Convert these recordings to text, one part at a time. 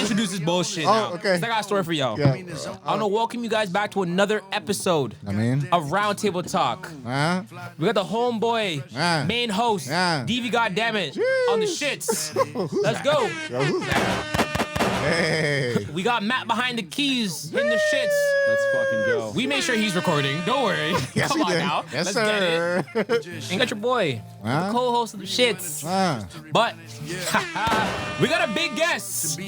introduce this bullshit now. Okay. I got a story for y'all. Yeah. I want to welcome you guys back to another episode of Roundtable Talk. We got the homeboy, main host, Deavon, goddammit, on the shits. Let's go. Yo, who's that? Hey. We got Matt behind the keys in the shits. Let's fucking go. We made sure he's recording. Don't worry. Yes, Come we on did. now. Yes, Let's sir. get it. And got your boy, the co-host of the shits. But we got a big guest.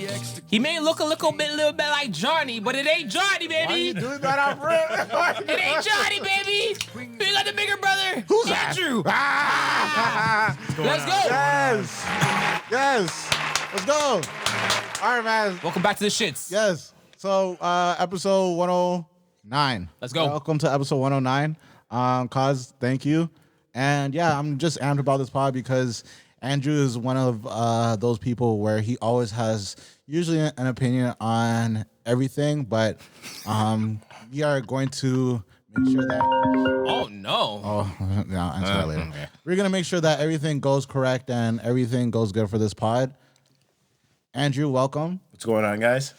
He may look a little bit like Johnny, but it ain't Johnny, baby. Why are you doing that out front? It ain't Johnny, baby. We got the bigger brother, Who's Andrew. Let's go. Yes. Yes. Let's go. All right, man. Welcome back to the shits. Yes. So, episode 109. Let's go. Welcome to episode 109. Cause, thank you. And yeah, I'm just amped about this pod because Andrew is one of those people where he always has usually an opinion on everything, but we are going to make sure that. Oh no. Oh, no, I'll answer that later. Okay. We're gonna make sure that everything goes correct and everything goes good for this pod. Andrew, welcome. What's going on, guys?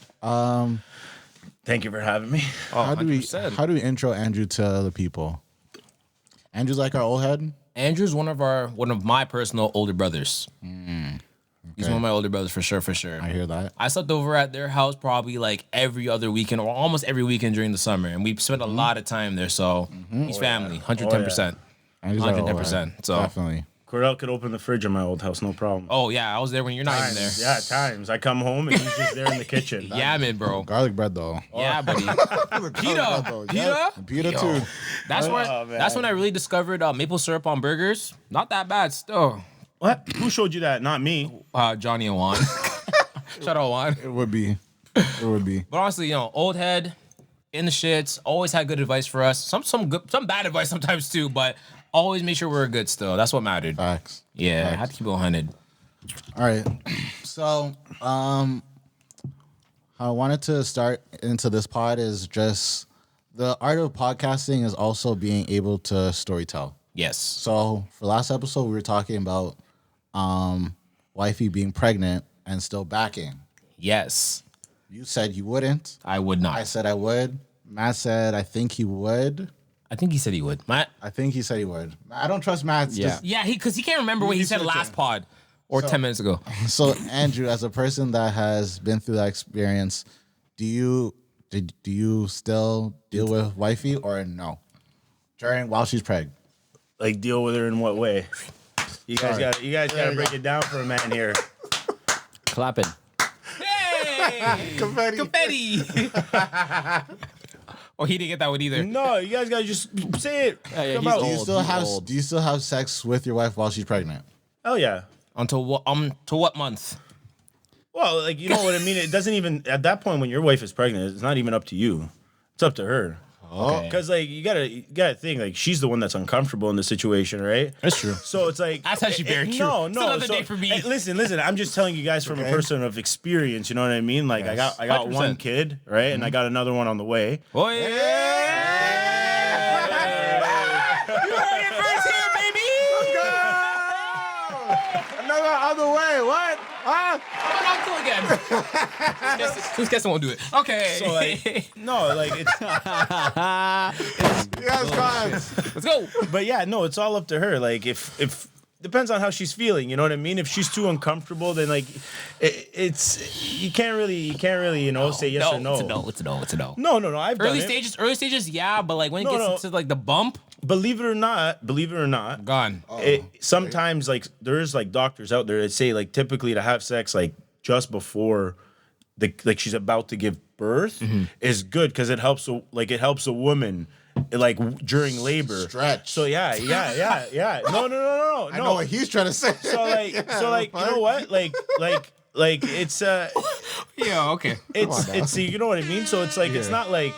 Thank you for having me. How do we intro Andrew to the people? Andrew's like our old head. Andrew's one of my personal older brothers. He's one of my older brothers for sure. I hear that. I slept over at their house probably like every other weekend or almost every weekend during the summer, and we spent a lot of time there. So he's family, 110%, 110%. So definitely. Kordell could open the fridge in my old house, no problem. Oh yeah, I was there when you're not even there. Yeah, at times. I come home and he's just there in the kitchen. Yeah, man, bro. Garlic bread though. Yeah, buddy. Pita too. That's when I really discovered maple syrup on burgers. Not that bad still. What? Who showed you that? Not me. Johnny and Juan. Shout out Juan. It would be. But honestly, old head in the shits. Always had good advice for us. Some bad advice sometimes too, but always make sure we're good still. That's what mattered. Facts. Yeah, Facts. I had to keep it 100. All right. So, how I wanted to start into this pod is just the art of podcasting is also being able to storytell. Yes. So, for last episode, we were talking about wifey being pregnant and still backing. Yes. You said you wouldn't. I would not. I said I would. Matt said I think he would. I think he said he would. Matt? I think he said he would. I don't trust Matt. Yeah, because he can't remember what he said last pod or 10 minutes ago. So, Andrew, as a person that has been through that experience, do you still deal with wifey or no? While she's pregnant? Like, deal with her in what way? You guys gotta break it down for a man here. Clapping. Hey! Confetti! Oh, he didn't get that one either. No, you guys gotta just say it. Yeah, Come he's out. old. Do you still have sex with your wife while she's pregnant? Oh yeah. Until what month? Well, like, you know what I mean? It doesn't even, at that point when your wife is pregnant, it's not even up to you. It's up to her. Oh, Because, like, you gotta think, like, she's the one that's uncomfortable in the situation, right? that's true. So it's like... That's actually very true. No. It's another day for me. Hey, listen, I'm just telling you guys from a person of experience, you know what I mean? Like, Yes. I got 100%. one kid, right? And I got another one on the way. Oh, yeah! You heard it first here, baby! Another other way. What? Huh? I'll do it again. Who's guessing won't do it? Okay. So, like, no, like, it's... Yes, guys. Let's go. But yeah, no, it's all up to her. Like, if depends on how she's feeling, you know what I mean? If she's too uncomfortable, then like it's you can't really say yes or no. It's a no. No. I've done Early it. stages, yeah, but like when it gets into like the bump, Believe it or not, gone. sometimes like there's like doctors out there that say like typically to have sex like just before like she's about to give birth is good because it helps a woman like during labor Stretch. So yeah. No. I know what he's trying to say. So like you know what like it's Yeah, okay. it's you know what I mean. So it's like it's not like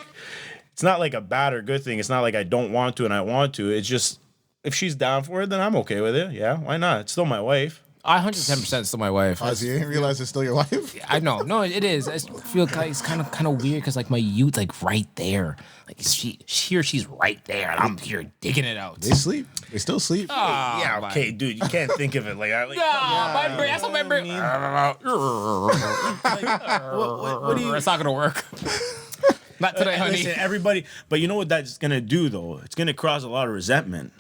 a bad or good thing. It's not like I don't want to and I want to. It's just if she's down for it, then I'm okay with it. Yeah, why not? It's still my wife. I 110% still my wife. Ozzy, you didn't realize it's still your wife? I know. No, it is. I feel like it's kind of weird because like my youth like right there. Like she's right there and I'm here digging it out. They sleep. They still sleep. Yeah, okay, dude. You can't think of it like that. Like, my brain. That's what my brain. what do you? It's not gonna work. Not today, honey. Listen, everybody. But you know what that's gonna do though? It's gonna cause a lot of resentment.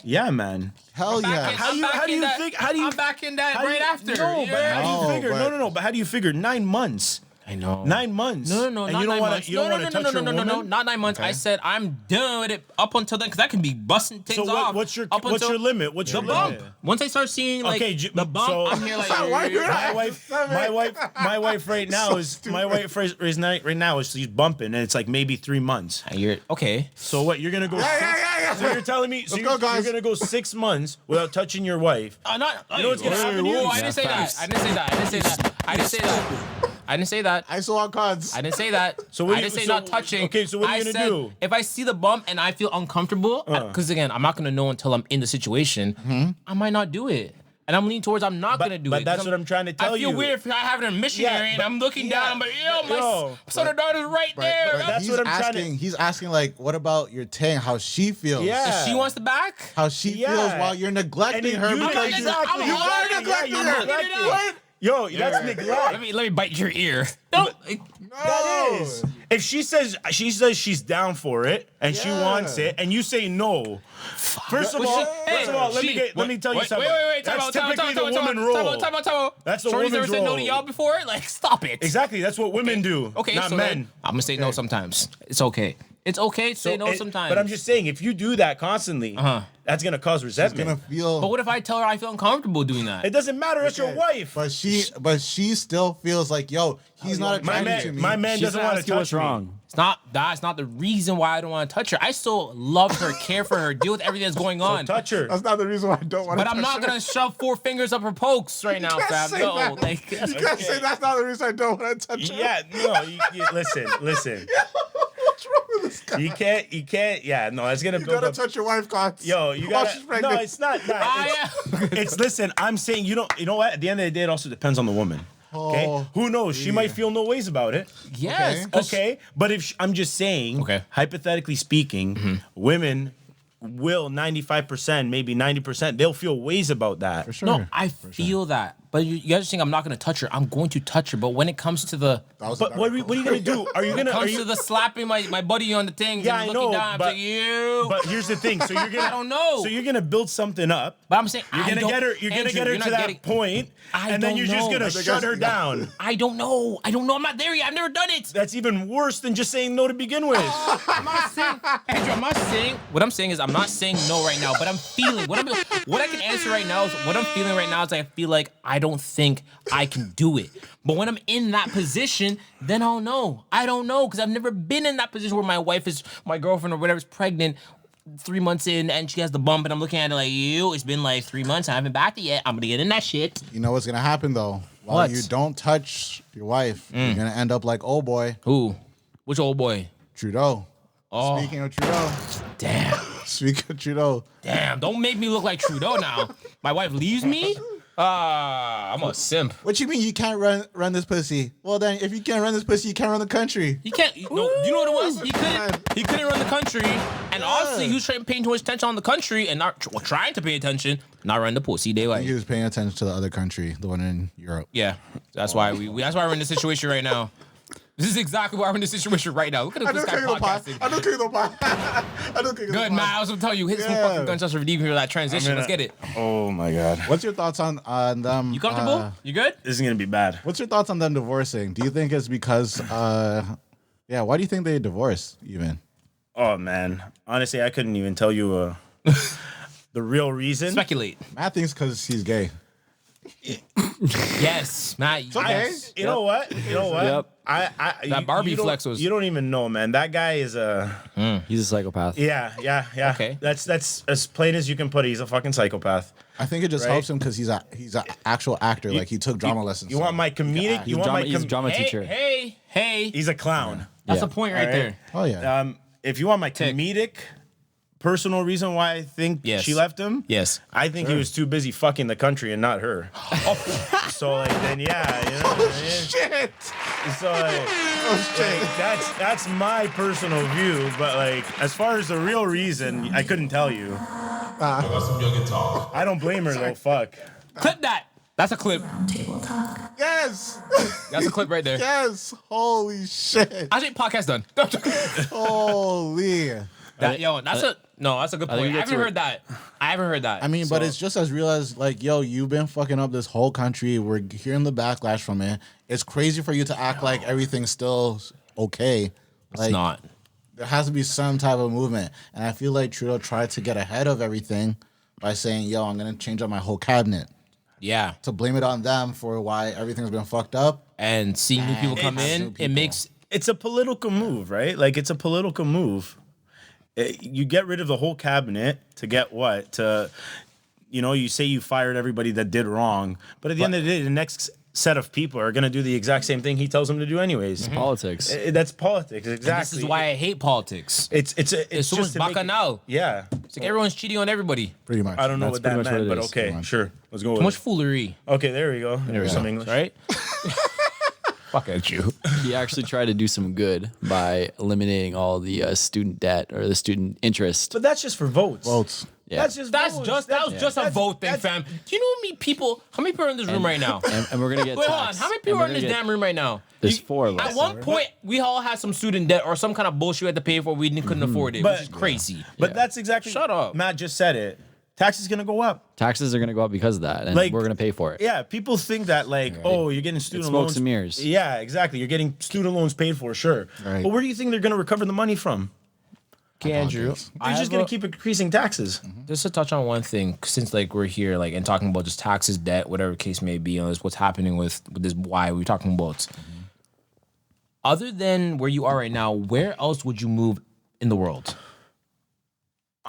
Yeah, man. Hell yeah. How do you think? I'm back in that right after. No, but how do you figure? but- No. But how do you figure 9 months? I know. 9 months. No, And not you don't 9 wanna- months. You don't want to touch your woman? No, not 9 months. I said I'm done with it up until then because I can be busting things So off. what's your up until limit? What's the your bump? limit? Once I start seeing like the bump, so- I'm here like my wife right now right now is she's bumping and it's like maybe 3 months. You're okay. So what you're gonna go? Yeah. So you're telling me? So Let's go, you're guys. gonna go 6 months without touching your wife? Not. You know what's gonna happen to you? I didn't say that. I didn't say that. ISO on cards. I didn't say that. So what I do you- didn't say so- not touching. okay, so what are you I gonna said do? If I see the bump and I feel uncomfortable, because again, I'm not gonna know until I'm in the situation. I might not do it, and I'm leaning towards I'm not gonna do but it. that's 'cause what I'm trying to tell I feel you. weird if I have a missionary and but- I'm looking yeah, down. I'm like, but- my son or daughter's right there. But That's he's what I'm trying to- asking. He's asking like, what about your Tang? How she feels? Yeah. If she wants the back. How she Yeah. feels while you're neglecting And her you- because exactly. you are Yeah, neglecting you're her. neglecting. What? Yo, that's neglect. Let me bite your ear. No. That is. If she says she's down for it and she wants it, and you say no. First of all, let me tell you something. Wait. That's typically the woman role. Time out. That's the Shorty's woman's ever said no role. to y'all before? Like, stop it. Exactly. That's what women do. Okay, not so men. then I'm gonna say no sometimes. It's okay. It's okay to say no sometimes. But I'm just saying, if you do that constantly, that's gonna cause resentment. Gonna feel. But what if I tell her I feel uncomfortable doing that? It doesn't matter. It's your wife. But she still feels like, yo, he's not My attracted to me. man She's doesn't want to ask you touch what's me. wrong. That's not the reason why I don't want to touch her. I still love her, care for her, deal with everything that's going on. Touch her. That's not the reason why I don't want to. But I'm not gonna shove 4 fingers up her pokes right now, fam. say No, that. like You can't say that's not the reason I don't want to touch her. Yeah, no. Listen. What's wrong with this guy? You can't. Yeah, no. It's gonna You build gotta up. touch your wife, God. Yo, you While gotta. she's pregnant. No, it's not. It's listen. I'm saying you don't. You know what? At the end of the day, it also depends on the woman. Okay. Oh, Who knows? She might feel no ways about it. yes. 'cause- Okay. But if I'm just saying, Okay. hypothetically speaking, women will 95%, maybe 90%, they'll feel ways about that. For sure. No, I feel that. But you guys are saying I'm not gonna touch her. I'm going to touch her. But when it comes to the But what are you gonna do? Are you gonna? Are comes you, to the slapping my buddy on the thing, Yeah, and I looking know, down, I'm but- like, you. But here's the thing. So you're gonna. I don't know. So you're gonna build something up. But I'm saying You're gonna get her. You're gonna get her to that point, I and then don't you're just know. gonna shut her down. I don't know. I'm not there yet. I've never done it. That's even worse than just saying no to begin with. I'm not saying, Andrew, I'm not saying. What I'm saying is I'm not saying no right now, but I'm feeling what I can answer right now is what I'm feeling right now is I feel like I don't think I can do it. But when I'm in that position, then I'll know. I don't know because I've never been in that position where my girlfriend or whatever is pregnant 3 months in and she has the bump and I'm looking at it like, it's been like 3 months. I haven't backed it yet. I'm gonna get in that shit. You know what's gonna happen though? While What? you don't touch your wife, you're gonna end up like old boy Who? Which old boy? Trudeau. Oh, Speaking of Trudeau. damn. Don't make me look like Trudeau now. My wife leaves me? I'm a simp. What you mean you can't run this pussy? Well then, if you can't run this pussy, you can't run the country. He can't. No, you know what it was? He couldn't run the country, and obviously he was paying too much attention on the country and not trying to pay attention, not run the pussy. They like, He was paying attention to the other country, the one in Europe. yeah. That's why that's why we're in this situation right now. This is exactly why we're in this situation right now. Look at this guy podcasting. I don't care the pot. I don't care the Good, man. I was gonna tell you, hit some fucking gunshots for Deavon for that transition. Let's get it. Oh my god. What's your thoughts on them? You comfortable? You good? This is gonna be bad. What's your thoughts on them divorcing? Do you think it's because why do you think they divorced even? Oh man. Honestly, I couldn't even tell you the real reason. Speculate. Matt thinks because he's gay. Yes, Matt. okay. Yes. You know what? Yep. That Barbie flex was. You don't even know, man. That guy is a. He's a psychopath. Yeah. Okay. That's as plain as you can put it. He's a fucking psychopath. I think it just Right? helps him because he's an actual actor. Like he took drama lessons. You want my comedic? He's a drama teacher. Hey. He's a clown. That's Yeah. a point right All there. Oh yeah. If you want my comedic personal reason why I think Yes. she left him. Yes. I think he was too busy fucking the country and not her. So like then yeah, you know what I mean? Shit. So like, that's my personal view, but like as far as the real reason, I couldn't tell you. I got some young and tall. I don't blame her though. Fuck. Clip that. That's a clip. Roundtable Talk. Yes. That's a clip right there. Yes. Holy shit. I think podcast done. Holy. That's a good point. I haven't heard that. I haven't heard that. I mean, but it's just as real as like, yo, you've been fucking up this whole country. We're hearing the backlash from it. It's crazy for you to act like everything's still okay. it's Like, not. there has to be some type of movement. And I feel like Trudeau tried to get ahead of everything by saying, yo, I'm going to change up my whole cabinet. Yeah. To blame it on them for why everything's been fucked up. And seeing new people come It's new in, it people. makes It's a political move, right? Like it's a political move. You get rid of the whole cabinet to get what? To, you know, you say you fired everybody that did wrong, but at the end of the day, the next set of people are going to do the exact same thing he tells them to do anyways. Politics. That's politics, exactly. This is why I hate politics. it's It's so much just to make it- bacchanal. Yeah, It's like everyone's cheating on everybody. Pretty much. I don't know That's what that pretty much meant, what it but is. okay, sure, let's go with Too much it. foolery. Okay, there we go. There's some English. Right? Fuck at you. He actually tried to do some good by eliminating all the student debt or the student interest. But that's just for votes. Votes. Yeah. That's just That votes. was just a vote thing, fam. Do you know how many people? How many people are in this room right now? And we're gonna get Wait, hold on. taxed. How many And people we're are in this gonna get- damn room right now? There's 4 of us. At one point, we all had some student debt or some kind of bullshit we had to pay for. We couldn't afford it, But- which is crazy. But that's exactly. Shut up. Matt just said it. Taxes gonna go up. Taxes are gonna go up because of that, and Like- we're gonna pay for it. Yeah, people think that like, oh, you're getting student smokes loans. and mirrors. Yeah, exactly. You're getting student loans paid for, sure. Right. But where do you think they're gonna recover the money from? Okay, Andrew. They're just gonna keep increasing taxes. Just to touch on one thing, since like we're here, like and talking about just taxes, debt, whatever case may be, on this, what's happening with this, why we're talking about. Other than where you are right now, where else would you move in the world?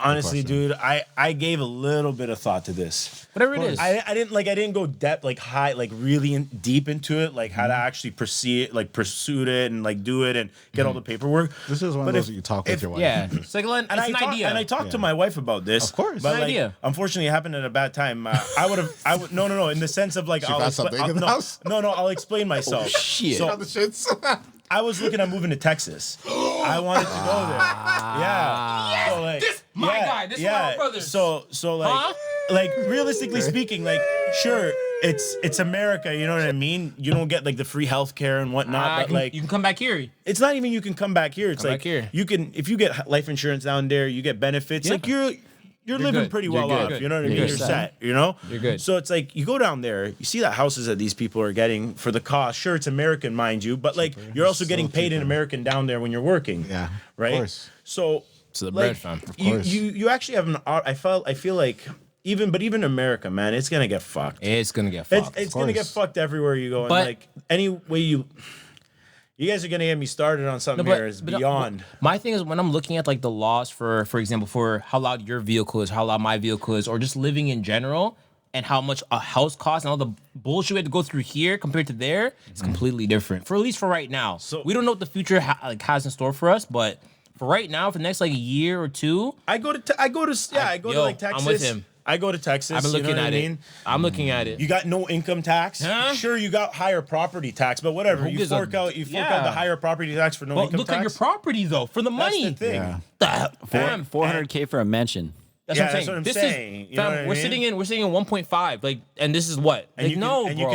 Honestly, dude, I gave a little bit of thought to this. Whatever it is. I didn't go depth like high like really deep into it, like how to actually pursue it and like do it and get all the paperwork. This is one But of those if- that you talk with if- your wife. yeah, it's like it's an idea. And I talked to my wife about this. Of course. but It's an like, idea. unfortunately, it happened at a bad time. No, in the sense of like, got something in the no, house? no, I'll explain myself. Shit. So The shits. I was looking at moving to Texas. I wanted to go there. Yeah. So like, my guy. This is one of our brothers. So like, Huh? like realistically speaking, like sure, it's America. You know what I mean? You don't get like the free healthcare and whatnot, but like you can come back here. it's not even you can come back here. It's Come like back here. you can if you get life insurance down there, you get benefits. Yeah. Like you're living good. pretty You're well good. off. You know what I You're mean? good. You're set. You know? You're good. So it's like you go down there, you see the houses that these people are getting for the cost. Sure, it's American, mind you, but like you're also getting paid in American down there when you're working. Yeah, Right? of course. So To the like, bread, fam. Of you, course. you actually have an I feel like even America, man, it's gonna get fucked. It's gonna get fucked. It's gonna get course. fucked everywhere you go. And But- like any way you guys are gonna get me started on something here is beyond. My thing is when I'm looking at like the laws for example, for how loud your vehicle is, how loud my vehicle is, or just living in general, and how much a house costs and all the bullshit we had to go through here compared to there, it's completely different. For at least for right now. So- we don't know what the future has in store for us, but for right now, for the next like a year or two, I go to like Texas. I'm with him. I go to Texas. I've been looking you know what at I it. mean? I'm looking at it. You got no income tax. Huh? Sure, you got higher property tax, but whatever. Who You gives a- fork out Yeah. the higher property tax for no But income look tax. at your property though, for the That's money. the thing. Yeah. Fam, 400K for a mansion. That's Yeah, what I'm that's saying. what I'm This saying. is You know fam, what I we're mean? sitting in 1.5, like, and this is what? And Like, you can, no, and bro.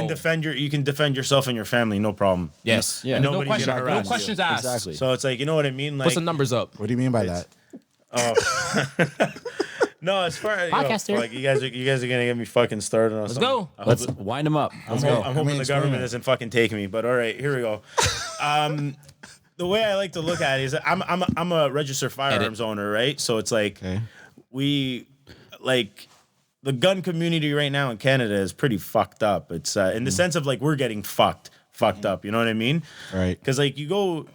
you can defend yourself and your family, no problem. Yes. Yeah. No Nobody's question, gonna no harass you. questions asked. Exactly. So it's like, you know what I mean? Like Put some numbers up. What do you mean by that? no, as far as Podcaster. like you guys are gonna get me fucking started on Let's something. go. Let's wind them up. Let's go. I'm hoping the explain government it. isn't fucking taking me, but all right, here we go. The way I like to look at it is that I'm a registered firearms owner, right? So it's like Okay. we like the gun community right now in Canada is pretty fucked up. It's in the sense of like we're getting fucked up. You know what I mean? Right. Because like you go,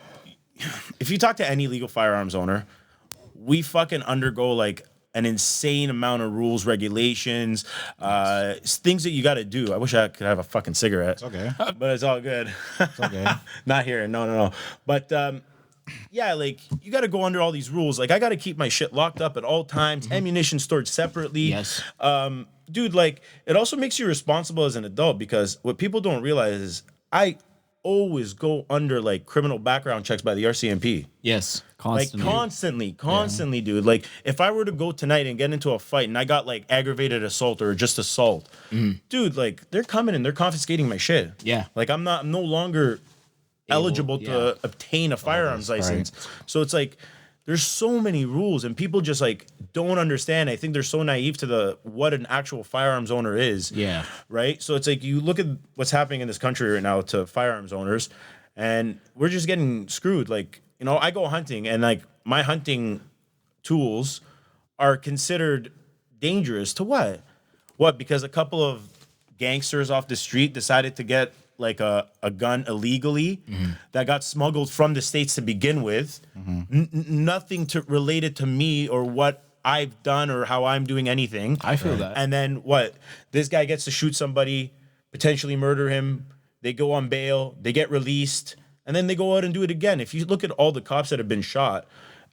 if you talk to any legal firearms owner, we fucking undergo like an insane amount of rules, regulations, things that you got to do. I wish I could have a fucking cigarette. Okay. But it's all good. Okay. Not here. No. But yeah, like you got to go under all these rules. Like I got to keep my shit locked up at all times, ammunition stored separately. Yes. Dude, like it also makes you responsible as an adult because what people don't realize is I always go under like criminal background checks by the RCMP. Yes. Constantly. Like constantly, dude. Like if I were to go tonight and get into a fight and I got like aggravated assault or just assault, dude, like they're coming and they're confiscating my shit. Yeah. Like I'm no longer eligible to obtain a firearms license. So it's like there's so many rules and people just like don't understand. I think they're so naive to what an actual firearms owner is. Yeah. Right? So it's like you look at what's happening in this country right now to firearms owners and we're just getting screwed. Like, you know, I go hunting and like my hunting tools are considered dangerous to what? What? Because a couple of gangsters off the street decided to get like a gun illegally that got smuggled from the States to begin with. Nothing related to me or what I've done or how I'm doing anything. I feel that. And then what? This guy gets to shoot somebody, potentially murder him. They go on bail, they get released, and then they go out and do it again. If you look at all the cops that have been shot,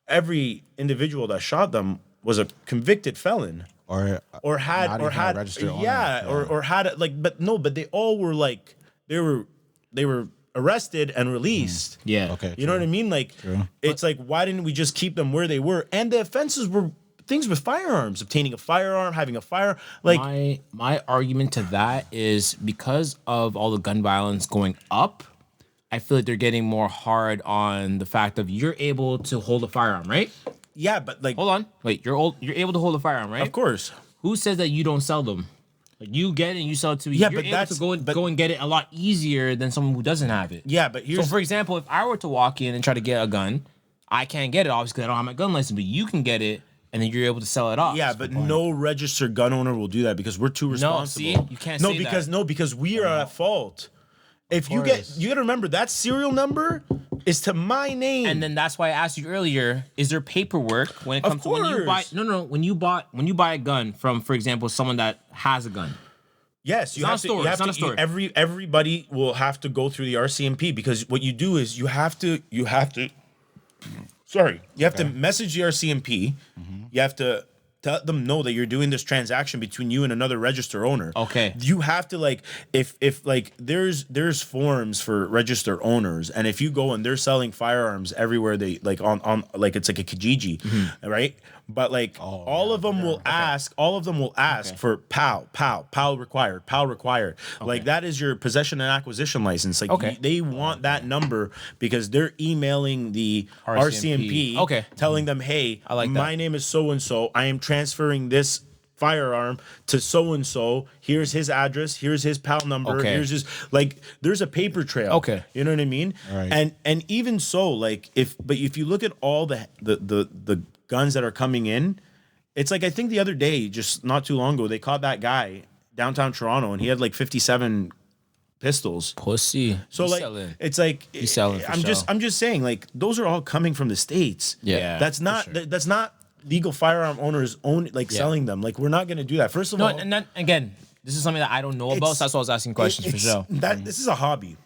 every individual that shot them was a convicted felon. Or had not or even a had registered owner. yeah, or had like but they all were like they were arrested and released. Yeah. Okay. You know what I mean? Like it's like why didn't we just keep them where they were? And the offenses were things with firearms, obtaining a firearm, having a fire. Like my argument to that is because of all the gun violence going up, I feel like they're getting more hard on the fact of you're able to hold a firearm, right? yeah, but like Hold on. Wait, you're able to hold a firearm, right? of course. Who says that you don't sell them? Like you get it and you sell it to me. Yeah, You're but able that's- to go and get it a lot easier than someone who doesn't have it. Yeah, but So here's for example, if I were to walk in and try to get a gun, I can't get it obviously because I don't have my gun license, but you can get it and then you're able to sell it off. yeah, but no registered gun owner will do that because we're too responsible. see? You can't say that. because we are at fault. If you got to remember that serial number is to my name. And then that's why I asked you earlier: is there paperwork when it Of comes to when you buy? course. No. When you buy a gun from, for example, someone that has a gun. yes, you not have a to. story. You have It's not to. a story. Everybody will have to go through the RCMP because what you do is you have to. Sorry, you have to message the RCMP. You have to let them know that you're doing this transaction between you and another register owner. Okay. You have to like if like there's forms for register owners, and if you go and they're selling firearms everywhere they like on like it's like a Kijiji, right? But like all of them will ask for PAL required. Like that is your possession and acquisition license. Like Okay. they want that number because they're emailing the RCMP, Okay. telling them, hey, I like that. my name is so and so. I am transferring this firearm to so and so. Here's his address. Here's his PAL number. Okay. Here's his like. There's a paper trail. Okay. You know what I mean? Right. And even so, like if you look at all the guns that are coming in, it's like I think the other day, just not too long ago, they caught that guy downtown Toronto, and he had like 57 pistols. Pussy. So He's like selling. it's like He's selling for I'm just saying like those are all coming from the States. Yeah. That's not that's not legal firearm owners selling them. Like we're not gonna do that. First of No, all, and then again, this is something that I don't know about, so that's why I was asking questions for sure. This is a hobby.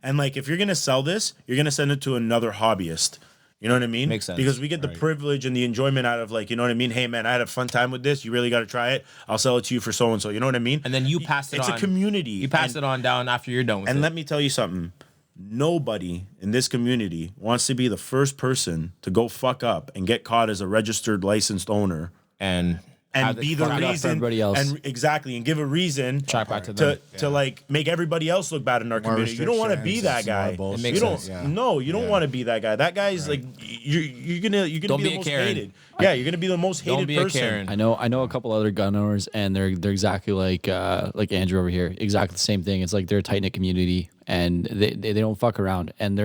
And like if you're gonna sell this, you're gonna send it to another hobbyist. You know what I mean? Makes sense. Because we get the privilege and the enjoyment out of like, you know what I mean? Hey man, I had a fun time with this. You really got to try it. I'll sell it to you for so and so. You know what I mean? And then you pass it on. It's a community. You pass it on down after you're done with And it. let me tell you something. Nobody in this community wants to be the first person to go fuck up and get caught as a registered licensed owner and and be the fuck it up for reason everybody else. and give a reason Track back to them. to like make everybody else look bad in our community. You don't want to be that guy. restrictions, more bullshit. It makes You don't. sense. No, you don't want to be that guy. That guy's like you're gonna Don't be be the a most Karen. hated. Yeah, you're gonna be the most Don't hated be a person. Karen. I know a couple other gun owners, and they're exactly like Andrew over here. Exactly the same thing. It's like they're a tight knit community, and they don't fuck around. And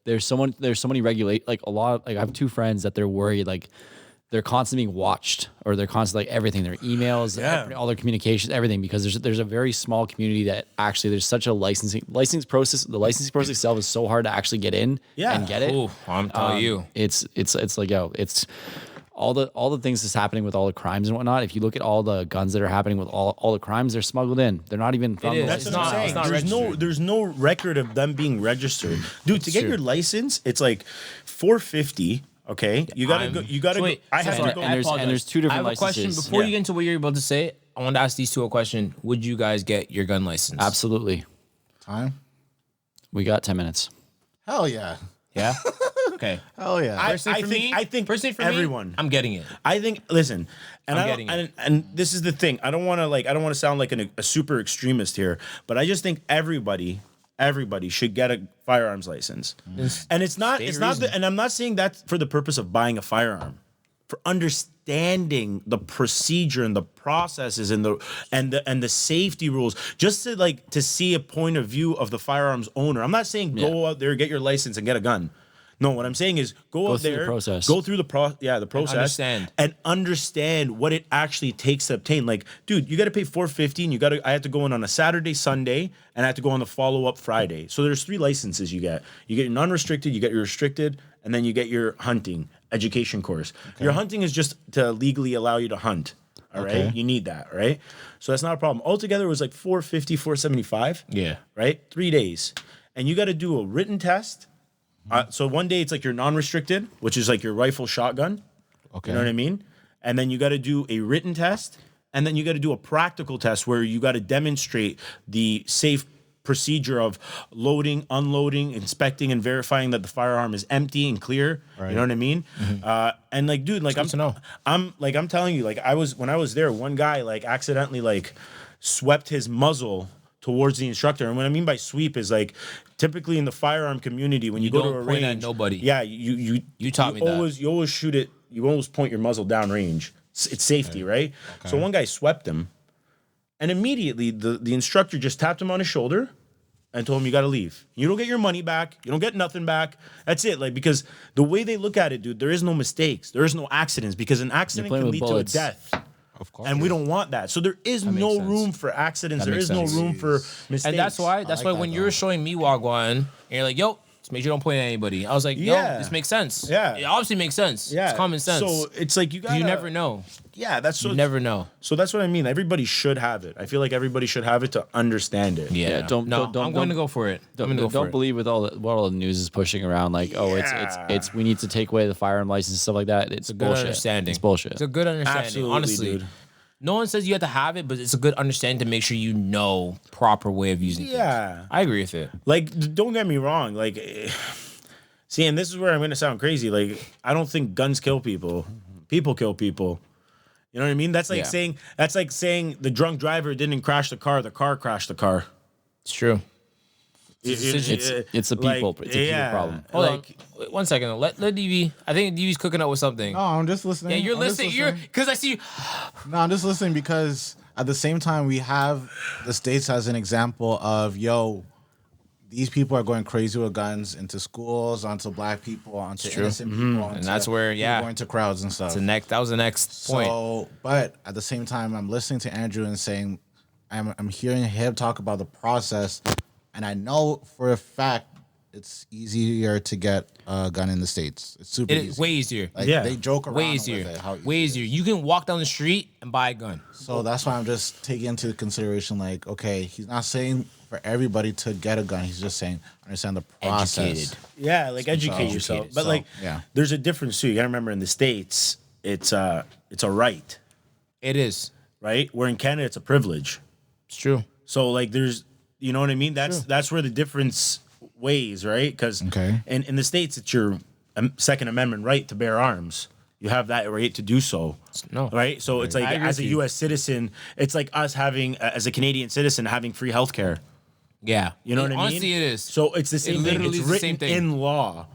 there's so many regulate like a lot. Like I have two friends that they're worried like they're constantly being watched, or they're constantly like everything, their emails, all their communications, everything, because there's a very small community that actually there's such a licensing process. The licensing process itself is so hard to actually get in and get it. Ooh, I'm telling you. It's like it's all the things that's happening with all the crimes and whatnot. If you look at all the guns that are happening with all the crimes, they're smuggled in. They're not even from the is. That's license. what I'm saying. It's not There's registered. there's no record of them being registered, dude. To get your license, it's like $450. Okay, you gotta So go. wait, I have sorry, to go. and there's two different I have a question licenses. before Yeah. you get into what you're about to say. I want to ask these two a question. Would you guys get your gun license? Absolutely. Time? We got 10 minutes. Hell yeah. Yeah. Okay. Hell yeah. I think personally for everyone. me, I'm getting it. I think. Listen, and I'm I getting don't, it. and this is the thing. I don't want to sound like a super extremist here, but I just think everybody should get a firearms license. And it's not and I'm not saying that for the purpose of buying a firearm. For understanding the procedure and the processes and the safety rules, just to see a point of view of the firearms owner. I'm not saying go out there, get your license and get a gun. No, what I'm saying is go out through the there, process. go through the process, and understand what it actually takes to obtain. Like, dude, you got to pay $450, and I have to go in on a Saturday, Sunday, and I have to go on the follow up Friday. So there's 3 licenses you get. You get your non-restricted, you get your restricted, and then you get your hunting education course. Okay. Your hunting is just to legally allow you to hunt. All right, you need that, right? So that's not a problem. Altogether, it was like $450, $475. Yeah. Right, 3 days, and you got to do a written test. So one day it's like your non-restricted, which is like your rifle shotgun. Okay. You know what I mean? And then you got to do a written test, and then you got to do a practical test where you got to demonstrate the safe procedure of loading, unloading, inspecting, and verifying that the firearm is empty and clear. Right. You know what I mean? And like, dude, like I'm telling you, like when I was there, one guy like accidentally like swept his muzzle towards the instructor. And what I mean by sweep is like typically in the firearm community, when you go to a don't point range, at nobody. Yeah, you taught me that. You always shoot it. You always point your muzzle down range. It's safety, right? Okay. So one guy swept him, and immediately the instructor just tapped him on his shoulder and told him, you got to leave. You don't get your money back. You don't get nothing back. That's it. Like, because the way they look at it, dude, there is no mistakes. There is no accidents, because an accident can lead bullets. to a death. Of course. And we don't want that. So there is no room for accidents. There is no room for mistakes. And that's why like when that, you were showing me Wagwan, and you're like, yo, just make sure you don't point at anybody. I was like, yo, Yeah. this makes sense. Yeah. It obviously makes sense. Yeah. It's common sense. So it's like you never know. Yeah, that's so. You never know. So that's what I mean. Everybody should have it. I feel like everybody should have it to understand it. Yeah. don't- I'm going to go for it. I'm going to go for Don't it. believe with what all the news is pushing around, like, oh, it's we need to take away the firearm license, stuff like that. It's Good bullshit. understanding. It's bullshit. It's a good understanding. Absolutely, honestly. dude. No one says you have to have it, but it's a good understanding to make sure you know proper way of using it. Yeah. I agree with it. Like, don't get me wrong. Like, see, and this is where I'm going to sound crazy. Like, I don't think guns kill people. People kill people. You know what I mean? That's like saying the drunk driver didn't crash the car crashed the car. It's true. It's a people. It's a people problem. Hold on. Wait, 1 second. Let DV. I think DV's cooking up with something. No, I'm just listening. Yeah, you're I'm just listening. Because I see you. No, I'm just listening because at the same time we have the states as an example of, yo, these people are going crazy with guns into schools, onto black people, onto innocent people, And that's where, going to crowds and stuff. That was the next point. So, but at the same time, I'm listening to Andrew and saying, I'm hearing him talk about the process, and I know for a fact it's easier to get a gun in the States. It's super It easy. is way easier. Like, Yeah. they joke around Way with easier. it, how easy Way it easier. is. You can walk down the street and buy a gun. So that's why I'm just taking into consideration, like, okay, he's not saying for everybody to get a gun. He's just saying understand the process. Educated. Yeah, like educate yourself. But So, like, yeah. there's a difference too. You gotta remember, in the States, it's a right, It is. right? Where in Canada, it's a privilege. It's true. So like, there's, you know what I mean? That's where the difference weighs, right? Because Okay. in the States, it's your Second Amendment right to bear arms. You have that right to do so. No. Right? So it's like, I agree as a with you. U.S. citizen, it's like us having, as a Canadian citizen, having free healthcare. Yeah. You know what I mean? Honestly, it is. So it's the same thing. literally It's is the written same thing. in law.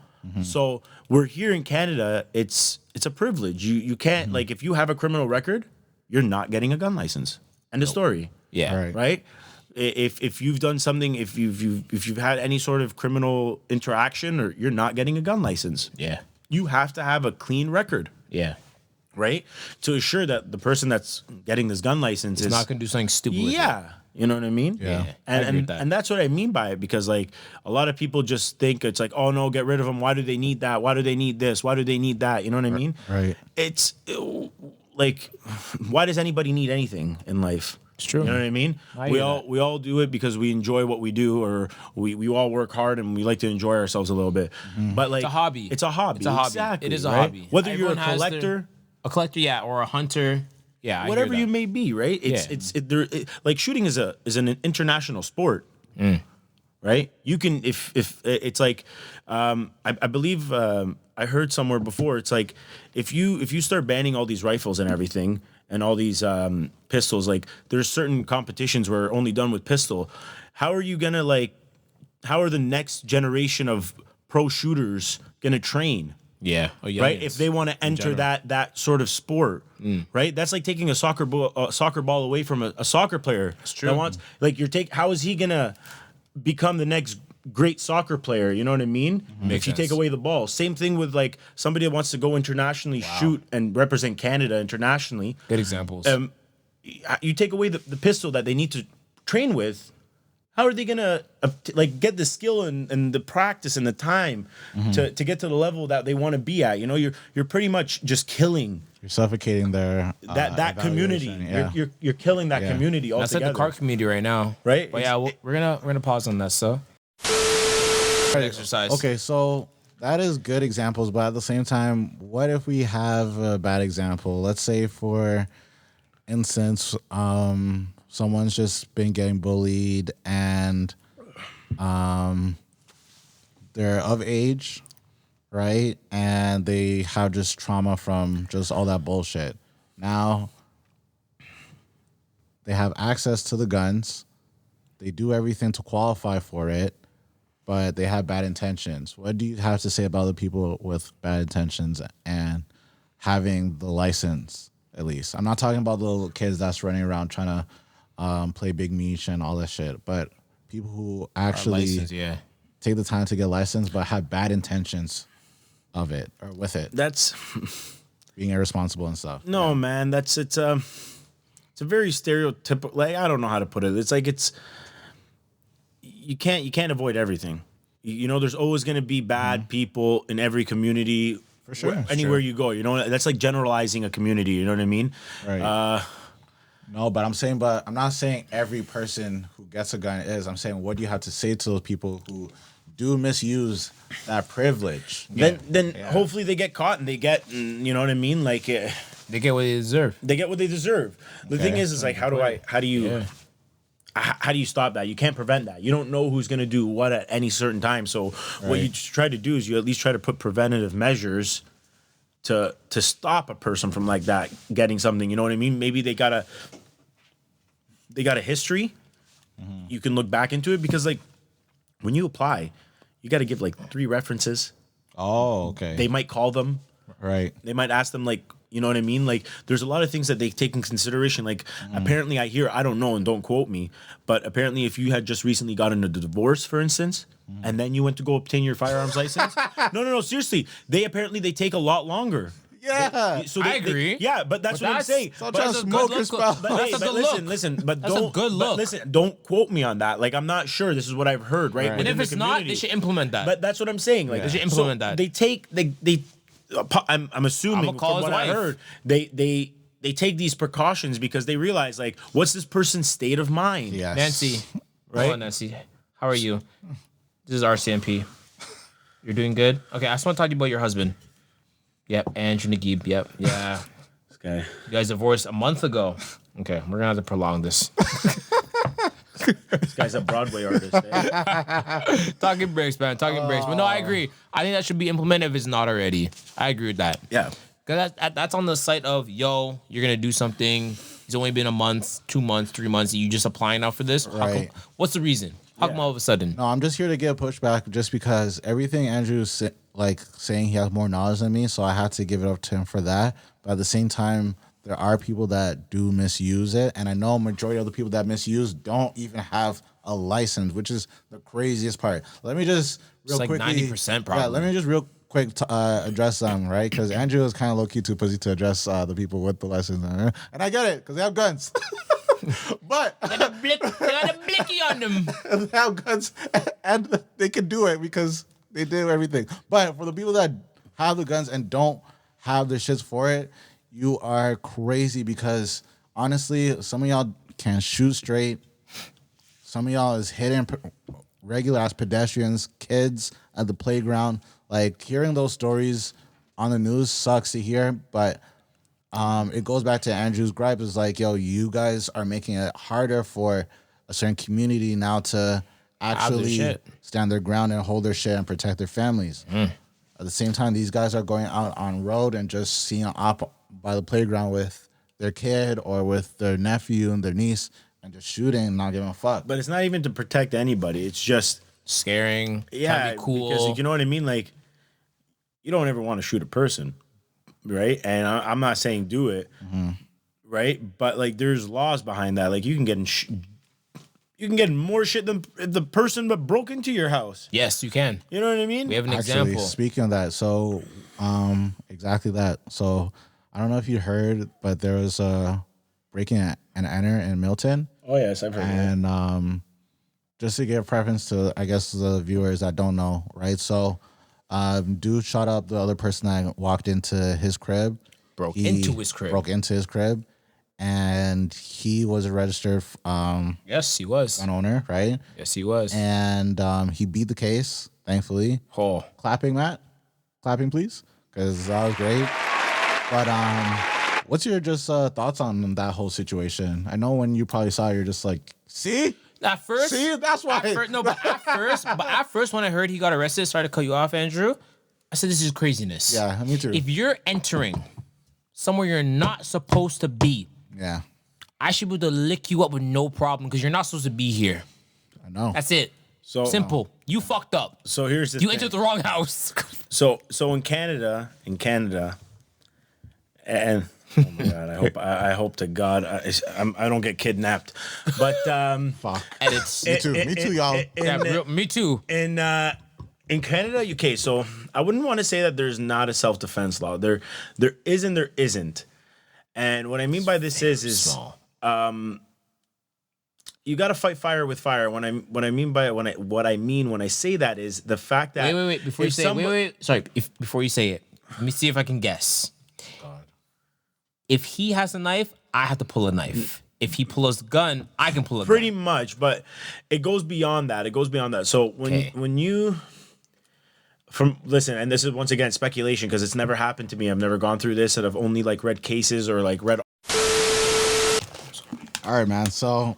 So we're here in Canada. It's a privilege. You can't, like, if you have a criminal record, you're not getting a gun license. End of story. Yeah. Right. Right? If you've done something, if you've had any sort of criminal interaction, or you're not getting a gun license. Yeah. You have to have a clean record, Yeah. right? To assure that the person that's getting this gun license It's is not going to do something stupid with it. yeah. You know what I mean? Yeah. I agree with that. And that's what I mean by it, because like a lot of people just think it's like, oh no, get rid of them. Why do they need that? Why do they need this? Why do they need that? You know what I mean? Right. It's like, why does anybody need anything in life? It's true. You know what I mean? I we hear all do it because we enjoy what we do, or we all work hard and we like to enjoy ourselves a little bit. But like It's a hobby. It's a hobby. It's a hobby. Exactly, It is a right? hobby. Whether Everyone you're a has their- collector, yeah, or a hunter. Yeah, I hear whatever that. you may be, right? Like shooting is an international sport, right? You can if it's like, I believe I heard somewhere before. It's like if you start banning all these rifles and everything and all these pistols, like there's certain competitions where are only done with pistol. How are you gonna how are the next generation of pro shooters gonna train? Yeah. Right, if they want to enter that sort of sport, right? That's like taking a soccer ball away from a soccer player. It's true. That wants, like, how is he gonna become the next great soccer player? You know what I mean? Makes If you take sense. away the ball, same thing with like somebody that wants to go internationally, shoot and represent Canada internationally. Good examples. You take away the pistol that they need to train with. How are they gonna get the skill and the practice and the time to get to the level that they want to be at? You know, you're pretty much just killing You're suffocating their that community. evaluation, Yeah. You're killing that Yeah. community That's altogether. like the car community right now, Right? But yeah, we're gonna pause on that. So exercise. Okay, so that is good examples, but at the same time, what if we have a bad example? Let's say, for instance, someone's just been getting bullied and they're of age, right? And they have just trauma from just all that bullshit. Now they have access to the guns. They do everything to qualify for it, but they have bad intentions. What do you have to say about the people with bad intentions and having the license, at least? I'm not talking about the little kids that's running around trying to play Big Meech and all that shit, but people who actually license, yeah. take the time to get licensed but have bad intentions of it or with it, That's being irresponsible and stuff. no, man. It's a very stereotypical. Like, I don't know how to put it. It's like you can't avoid everything. You know, there's always going to be bad people in every community. For sure, Anywhere sure. you go, you know, that's like generalizing a community. You know what I mean? Right. No, but I'm not saying every person who gets a gun is. I'm saying, what do you have to say to those people who do misuse that privilege? Then hopefully they get caught and they get, you know what I mean? Like, They get what they deserve. they get what they deserve. The thing is like, how do you stop that? You can't prevent that. You don't know who's going to do what at any certain time. So what you try to do is you at least try to put preventative measures to stop a person from like that getting something. You know what I mean? Maybe they got a history. You can look back into it, because like when you apply, you got to give like 3 references. Oh, okay. They might call them. Right. They might ask them, like, you know what I mean? Like, there's a lot of things that they take in consideration. Like, apparently I don't know, and don't quote me, but apparently if you had just recently gotten a divorce, for instance, and then you went to go obtain your firearms license. No, seriously. They take a lot longer. Yeah. I agree. But that's what I'm saying. So But trying that's to a smoke good his look. spell. But, That's a good look. listen, but That's a don't. good but look. listen, don't quote me on that. Like, I'm not sure. This is what I've heard, right? And within if the it's not, community. they should implement that. But that's what I'm saying. Like, They should implement that. I'm assuming I'ma call from his what I wife. heard, they take these precautions because they realize, like, what's this person's state of mind? Yes. Nancy, Right? Hello, Nancy. How are you? This is RCMP. You're doing good? Okay, I just want to talk to you about your husband. Yep, Andrew Naguib. Yep, yeah. This guy. You guys divorced a month ago. Okay, we're gonna have to prolong this. This guy's a Broadway artist. Eh? Talking breaks, man. Talking breaks. But no, I agree. I think that should be implemented if it's not already. I agree with that. Yeah. Because that's on the site of, yo, you're going to do something. It's only been a month, 2 months, 3 months. You just applying now for this? How come- Right. what's the reason? How come all of a sudden? No, I'm just here to get pushback just because everything Andrew's saying, he has more knowledge than me, so I had to give it up to him for that. But at the same time, there are people that do misuse it, and I know a majority of the people that misuse don't even have a license, which is the craziest part. Let me just real like quickly, 90% probably. Yeah, let me just real quick address them, right? Because Andrew is kind of low key too busy to address the people with the license, and I get it because they have guns. But got a blicky on them. They have guns, and they can do it because they did everything. But for the people that have the guns and don't have the shits for it, you are crazy because honestly, some of y'all can't shoot straight. Some of y'all is hitting regular ass pedestrians, kids at the playground. Like hearing those stories on the news sucks to hear, but it goes back to Andrew's gripe. Is like, yo, you guys are making it harder for a certain community now to actually shit. stand their ground and hold their shit and protect their families. At the same time, these guys are going out on road and just seeing up by the playground with their kid or with their nephew and their niece and just shooting and not giving a fuck. But it's not even to protect anybody. It's just Scaring. Trying to be cool. because you know what I mean. Like, you don't ever want to shoot a person, right? And I'm not saying do it, right? But like, there's laws behind that. Like, you can get you can get more shit than the person that broke into your house. Yes, you can. You know what I mean? We have an Actually, example. speaking of that, so exactly that. So I don't know if you heard, but there was a breaking and enter in Milton. Oh yes, I've heard of that. And just to give preference to, I guess, the viewers that don't know, right? So, dude shot up the other person that walked into his crib. Broke into his crib. And he was a registered Yes, he was. gun owner, right? Yes, he was. And he beat the case, thankfully. Oh. Clapping, Matt. Clapping, please, because that was great. But what's your just thoughts on that whole situation? I know when you probably saw it, you're just like, see? At first, See, that's why. At first, when I heard he got arrested, sorry to cut you off, Andrew, I said, this is craziness. Yeah, me too. If you're entering somewhere you're not supposed to be, Yeah, I should be able to lick you up with no problem because you're not supposed to be here. I know. That's it. So Simple. You fucked up. So here's the You thing. entered the wrong house. So in Canada, and oh my god, I hope to God I don't get kidnapped, but Fuck. Edits. Me too, y'all. Me too. in Canada, okay, so I wouldn't want to say that there's not a self-defense law. There is and there isn't. And what I mean by this is Small. you got to fight fire with fire. What I mean when I say that is the fact that Wait. Before you if say it, somebody- wait. Sorry. Before you say it, let me see if I can guess. If he has a knife, I have to pull a knife. If he pulls a gun, I can pull a pretty gun. much, but it goes beyond that. So when you listen, and this is once again speculation because it's never happened to me. I've never gone through this, and I've only like read cases or like read. All right, man. So,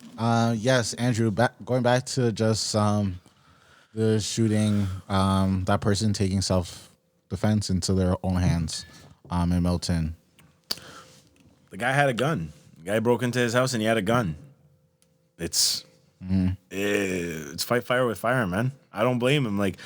yes, Andrew, going back to just the shooting, that person taking self-defense into their own hands in Milton. The guy had a gun. The guy broke into his house and he had a gun. It's fight fire with fire, man. I don't blame him. Like,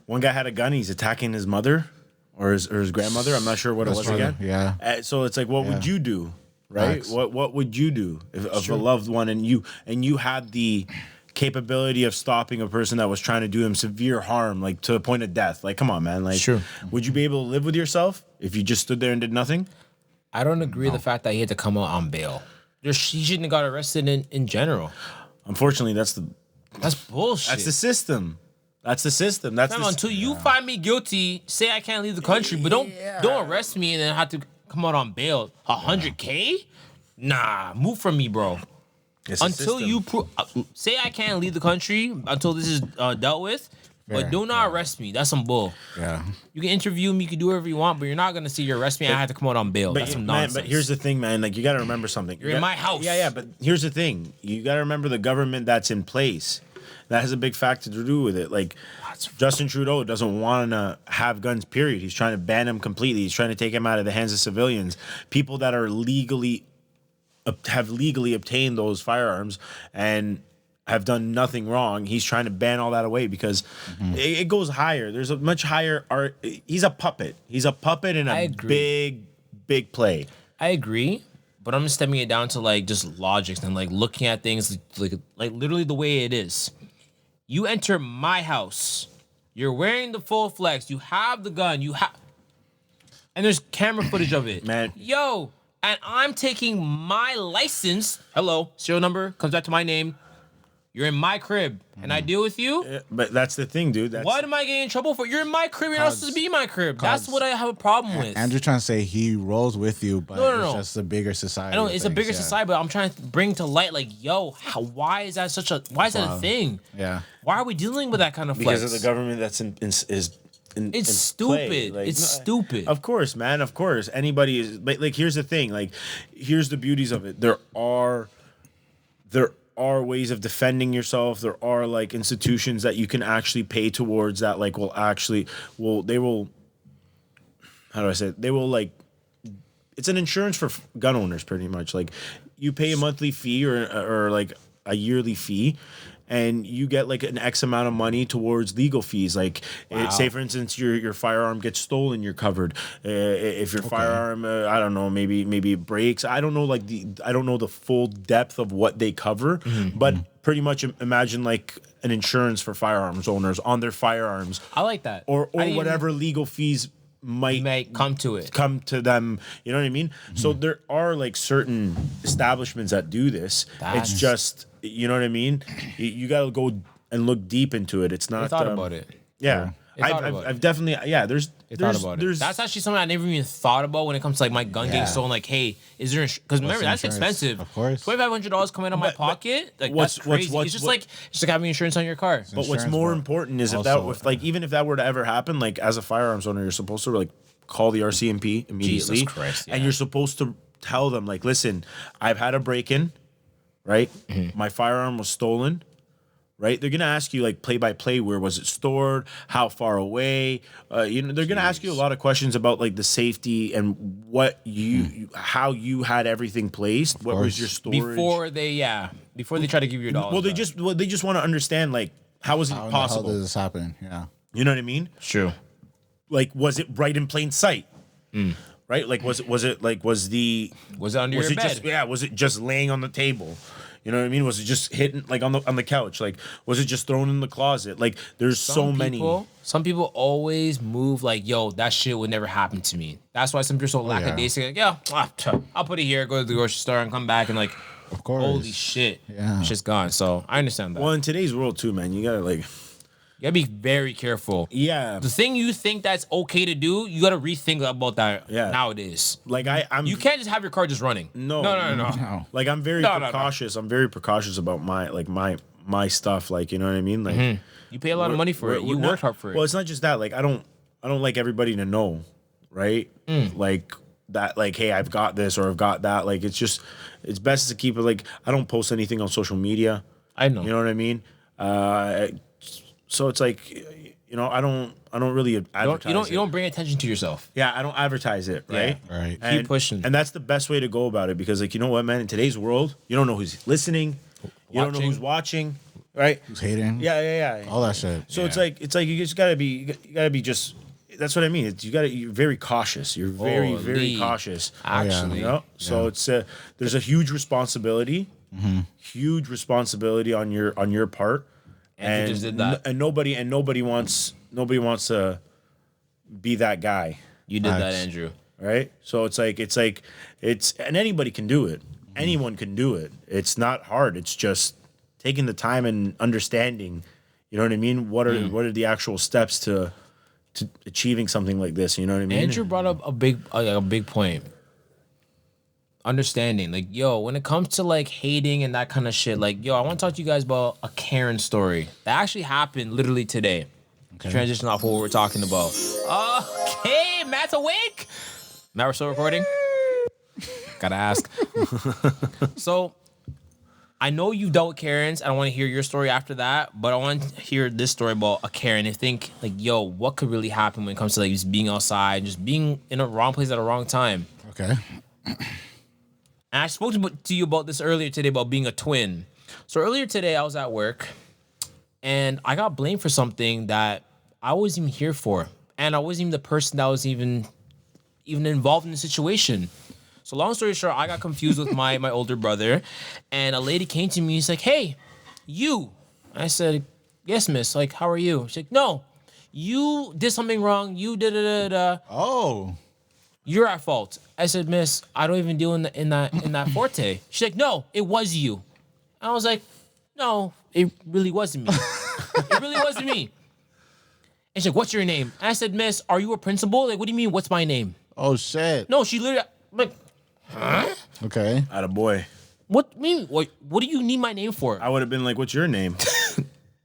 one guy had a gun. He's attacking his mother or his grandmother. I'm not sure what it was again. Yeah. So it's like, what would you do, right? Facts. What would you do if a loved one and you had the capability of stopping a person that was trying to do him severe harm, like to a point of death? Like, come on, man. Like, Sure. Would you be able to live with yourself if you just stood there and did nothing? I don't agree with the fact that he had to come out on bail. He shouldn't have got arrested in general. Unfortunately, that's bullshit. the system. That's the system. That's Fam, the until you find me guilty, say I can't leave the country, but don't arrest me and then have to come out on bail. $100K? Nah, move from me, bro. It's a Until system. you say I can't leave the country until this is dealt with, but do not arrest me. That's some bull. Yeah. You can interview me, you can do whatever you want, but you're not gonna see you arrest me and I have to come out on bail. That's some man, nonsense. but here's the thing, man. Like, you got to remember something. You're in my house. Yeah, but here's the thing. You got to remember the government that's in place. That has a big factor to do with it. Like, Justin Trudeau doesn't want to have guns, period. He's trying to ban them completely. He's trying to take them out of the hands of civilians. People that are have legally obtained those firearms and have done nothing wrong. He's trying to ban all that away because it goes higher. There's a much higher art. He's a puppet. He's a puppet in I a agree. big play. I agree, but I'm just stemming it down to like just logics and like looking at things like literally the way it is. You enter my house, you're wearing the full flex, you have the gun, and there's camera footage of it. Man. Yo, and I'm taking my license. Hello, serial number comes back to my name. You're in my crib, and I deal with you. Yeah, but that's the thing, dude. What am I getting in trouble for? You're in my crib. You're not supposed to be in my crib. That's what I have a problem with. Andrew trying to say he rolls with you, but No. it's just a bigger society. I know it's a bigger society, but I'm trying to bring to light, like, yo, why is that a thing? Yeah. Why are we dealing with that kind of flex? because of the government that's It's stupid. play. Like, It's stupid. Of course, man. Of course, anybody is. But like, here's the thing. Like, here's the beauties of it. There are ways of defending yourself. There are like institutions that you can actually pay towards that. Like, they will. How do I say it? They will like. It's an insurance for gun owners, pretty much. Like, you pay a monthly fee or like a yearly fee, and you get like an X amount of money towards legal fees. Like, say for instance, your firearm gets stolen, you're covered. If your firearm, I don't know, maybe it breaks. I don't know, I don't know the full depth of what they cover, but pretty much imagine like an insurance for firearms owners on their firearms, I like that. or I didn't whatever legal fees might come to it. come to them, you know what I mean? So there are like certain establishments that do this. That's- It's just, you know what I mean? You got to go and look deep into it. It's not. I thought about it. Yeah, They thought about it. I've definitely. Yeah, there's. Thought about it. That's actually something I never even thought about when it comes to like my gun getting stolen. Like, hey, is there? Because remember, that's insurance? expensive. Of course. $2,500 coming out of my pocket. Like, what's- that's crazy. what's- It's just what- like having insurance on your car. But what's Insurance, more but important is also- even if that were to ever happen, like as a firearms owner, you're supposed to like call the RCMP immediately, Jesus Christ, and yeah. you're supposed to tell them like, listen, I've had a break-in, right? My firearm was stolen. Right, they're gonna ask you like play by play. Where was it stored? How far away? They're gonna ask you a lot of questions about like the safety and what how you had everything placed. What was your storage? Before they try to give you your dollars. Well, they back. just want to understand like how was it How in the hell possible? did this happen? Yeah. You know what I mean? True. Like, was it right in plain sight? Right? Like, was it under your bed? Was it just laying on the table? You know what I mean? Was it just hitting like on the couch? Like, was it just thrown in the closet? Like, there's so many. Some people always move like, yo, that shit would never happen to me. That's why some people are so lackadaisical. Like, I'll put it here, go to the grocery store, and come back and like, Of course. holy shit, Yeah. shit's gone. So I understand that. Well, in today's world too, man, you gotta like, You gotta be very careful. yeah, The thing you think that's okay to do, you gotta rethink about that Yeah. nowadays. like I'm. You can't just have your car just running. No. No. Like, I'm very No. precautious. I'm very precautious about my stuff. Like, you know what I mean? Like, You pay a lot of money for it. You worked hard for it. Well, it's not just that. Like, I don't like everybody to know, right? Like that. Like, hey, I've got this or I've got that. Like, it's best to keep it. Like, I don't post anything on social media. I know. You know what I mean? So it's like, I don't really advertise. You don't bring attention to yourself. Yeah, I don't advertise it, right? Yeah. Right. And, Keep pushing. And that's the best way to go about it because, like, you know what, man? In today's world, you don't know who's listening. You don't know who's watching, right? Who's hating? Yeah. All that shit. So it's like you just gotta be just. That's what I mean. You're very cautious. You're very Holy. cautious. Actually. You know? So it's there's a huge responsibility, on your part, And you just did that. and nobody wants to be that guy, You did that, Facts. Andrew. right? So it's and anybody can do it. Anyone can do it. It's not hard. It's just taking the time and understanding. You know what I mean? What are the actual steps to achieving something like this? You know what I mean? Andrew brought up a big point. Understanding, like, yo, when it comes to like hating and that kind of shit, like, yo, I want to talk to you guys about a Karen story that actually happened literally today. Transition off what we're talking about. Okay, Matt's awake. Matt, we're still recording. Gotta ask. So, I know you dealt with Karens. I don't want to hear your story after that, but I want to hear this story about a Karen and think, like, yo, what could really happen when it comes to like just being outside, just being in a wrong place at a wrong time. Okay. And I spoke to you about this earlier today about being a twin. So earlier today, I was at work, and I got blamed for something that I wasn't even here for, and I wasn't even the person that was even involved in the situation. So long story short, I got confused with my older brother, and a lady came to me. She's like, "Hey, you." I said, "Yes, miss. Like, how are you?" She's like, "No, you did something wrong. You did da da da." Oh. you're at fault. I said, Miss, I don't even deal in that forte. She's like, no, it was you. I was like, no, it really wasn't me. It really wasn't me. And she's like, what's your name? And I said, Miss, are you a principal? Like, what do you mean, what's my name? Oh shit. No, she literally, I'm like, huh? Okay. Attaboy. What do you need my name for? I would have been like, what's your name?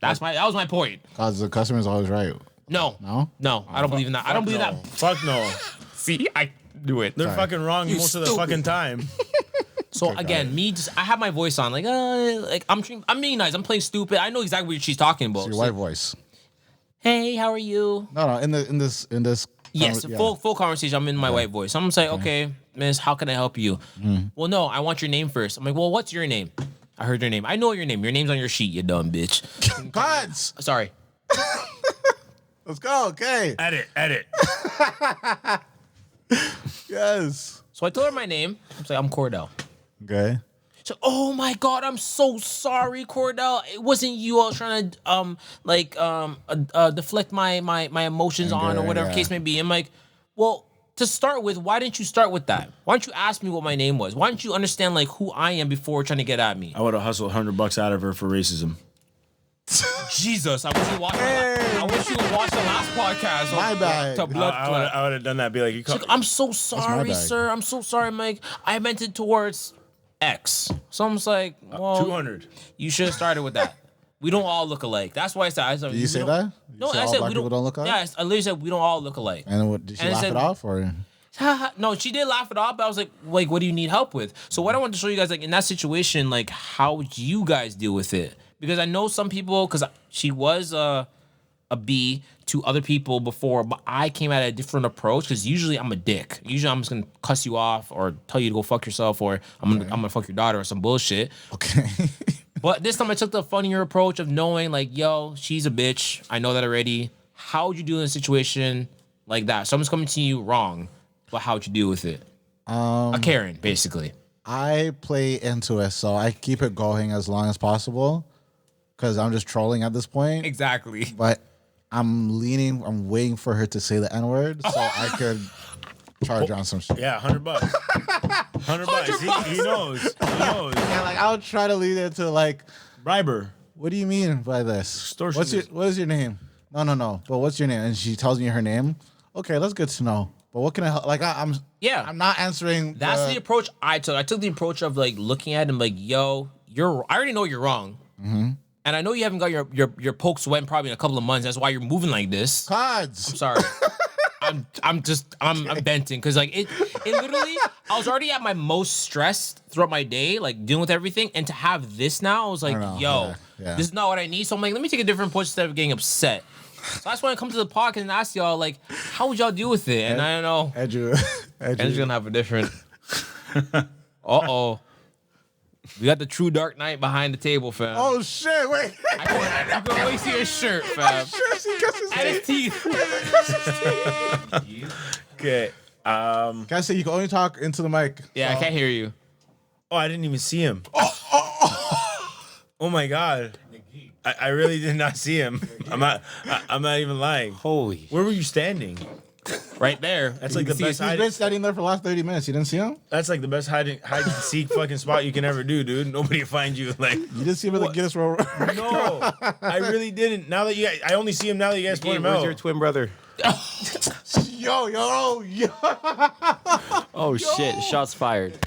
That was my point. Cause the customer's always right. No. No? I don't believe in that. I don't believe no. that. Fuck no. See, I do it. They're fucking wrong most of the stupid. fucking time. So again, I have my voice on, like I'm being nice. I'm playing stupid. I know exactly what she's talking about. It's your So, white voice. hey, how are you? No, in this. Yes, yeah. full conversation. I'm in my white voice. I'm gonna say, okay, miss, how can I help you? Well, no, I want your name first. I'm like, well, what's your name? I heard your name. I know your name. Your name's on your sheet, you dumb bitch. Cards. Sorry. Let's go. Okay. Edit. Yes. So I told her my name. I was like, I'm Kordell. Okay. So, oh my God, I'm so sorry, Kordell. It wasn't you. I was trying to deflect my emotions on or whatever yeah. case may be. I'm like, well, to start with, why didn't you start with that? Why didn't you ask me what my name was? Why didn't you understand like who I am before trying to get at me? I would have hustled $100 out of her for racism. Jesus, I wish you watched. I wish you would watch the last podcast. My bad. To blood clot. I would have done that. Be like, you She's like, I'm so sorry, bag. sir. I'm so sorry, Mike. I meant it towards X. So I'm just like, well, 200. you should have started with that. We don't all look alike. That's why I said. Did you say that? No, You say I all said black we people don't look alike? Yeah, I literally said we don't all look alike. And what, did she And I laugh said- it off or? No, she did laugh it off, but I was like, what do you need help with? So what I wanted to show you guys, like in that situation, like how would you guys deal with it? Because I know some people, because she was a B to other people before, but I came at a different approach because usually I'm a dick. Usually I'm just gonna cuss you off or tell you to go fuck yourself or I'm gonna fuck your daughter or some bullshit. Okay. But this time I took the funnier approach of knowing like, yo, she's a bitch. I know that already. How would you do in a situation like that? Someone's coming to you wrong, but how would you deal with it? A Karen, basically. I play into it, so I keep it going as long as possible because I'm just trolling at this point. Exactly. But I'm waiting for her to say the N word so I could charge her on some shit. Yeah, $100. $100. He knows. Yeah, like I'll try to lead it to like, Briber. what do you mean by this? Extortionist. What is your name? No. But what's your name? And she tells me her name. Okay, that's good to know. But what can I help? Like I'm not answering. That's the approach I took. I took the approach of like looking at him like, yo, I already know you're wrong. Mm-hmm. And I know you haven't got your pokes wet probably in a couple of months. That's why you're moving like this. cards. I'm sorry. I'm venting because like it literally I was already at my most stressed throughout my day, like dealing with everything, and to have this now, I was like, know. yo, Yeah. this is not what I need. So I'm like, let me take a different approach instead of getting upset. So that's when I come to the podcast and ask y'all like, how would y'all deal with it? And I don't know. Andrew. Andrew's gonna have a different. We got the true Dark Knight behind the table, fam. Oh shit! Wait. I can only see his shirt, fam. And his teeth. Okay. Can I say you can only talk into the mic? Yeah, I can't hear you. Oh, I didn't even see him. Oh my God. I really did not see him. I'm not even lying. Holy. Where were you standing? Right there. That's like the best He's been standing there for the last 30 minutes. You didn't see him? That's like the best hide and seek fucking spot you can ever do, dude. Nobody will find you. Like, You didn't see him at the Guinness World Record? no, I really didn't. Now that I only see him now that you guys point him out. twin brother? Yo. Oh shit! Shots fired.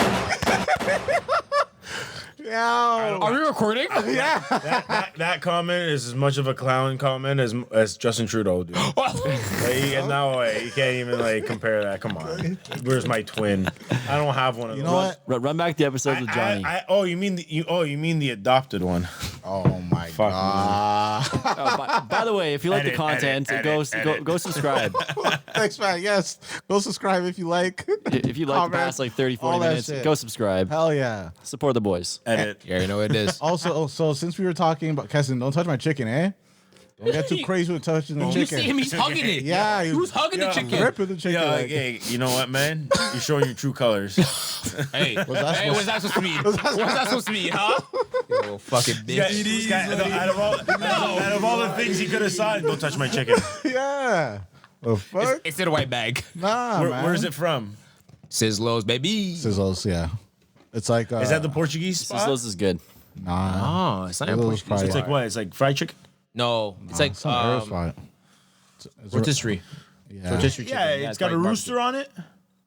Yo. Are we recording? Yeah. That comment is as much of a clown comment as Justin Trudeau, dude. Like, no way. You can't even like compare that. Come on. Where's my twin? I don't have one of You those. know what? Run back the episodes with Johnny. You mean the adopted one? Oh my Fuck god. By the way, if you like the Edit, content, edit. go subscribe. Thanks, man. Yes. Go subscribe if you like. If you like the Comment, past like 30, all 40 that minutes, shit. go subscribe. Hell yeah. Support the boys. Edit. Yeah, you know what it is. Also, so since we were talking about Keston, don't touch my chicken, eh? Don't get too crazy with touching the You chicken. see him? He's hugging it. Yeah, Who's hugging the chicken? Ripping the chicken. Yeah, like, like, hey, you know what, man? You're showing your true colors. Hey, that what's that supposed to mean? What's that supposed to mean, huh? You little fucking bitch. Out of all the things he could have said, don't touch my chicken. yeah. The fuck? It's in a white bag. Nah, man. Where's it from? Sizzlos, baby. Sizzles, yeah. It's like Is that the Portuguese spot? Sizzlos is good. nah. Oh, it's not Sizzles Portuguese. probably- It's like what? It's like fried chicken. No, it's like some Arab spot. rotisserie. Yeah. Rotisserie chicken. Yeah, it's got a rooster on it.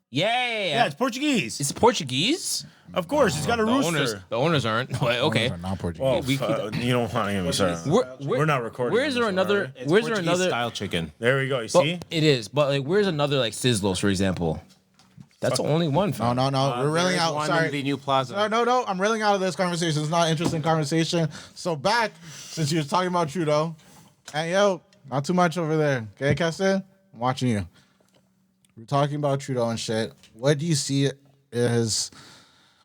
Yeah. It's Portuguese. It's Portuguese. Of course, it's got a rooster. The owners aren't. Well, okay. They're not Portuguese. Well, We- you don't want to get me started. We're not recording. Where's there this, another? alright? Where's there another? style chicken? There we go. You But see? it is, but like, where's another like Sizzlos, for example? That's the only one. No, no, no. We're reeling There's out. one Sorry. in the new plaza. No. I'm reeling out of this conversation. It's not an interesting conversation. So back, since you were talking about Trudeau, and yo, not too much over there. Okay, Keston? I'm watching you. We're talking about Trudeau and shit. What do you see is,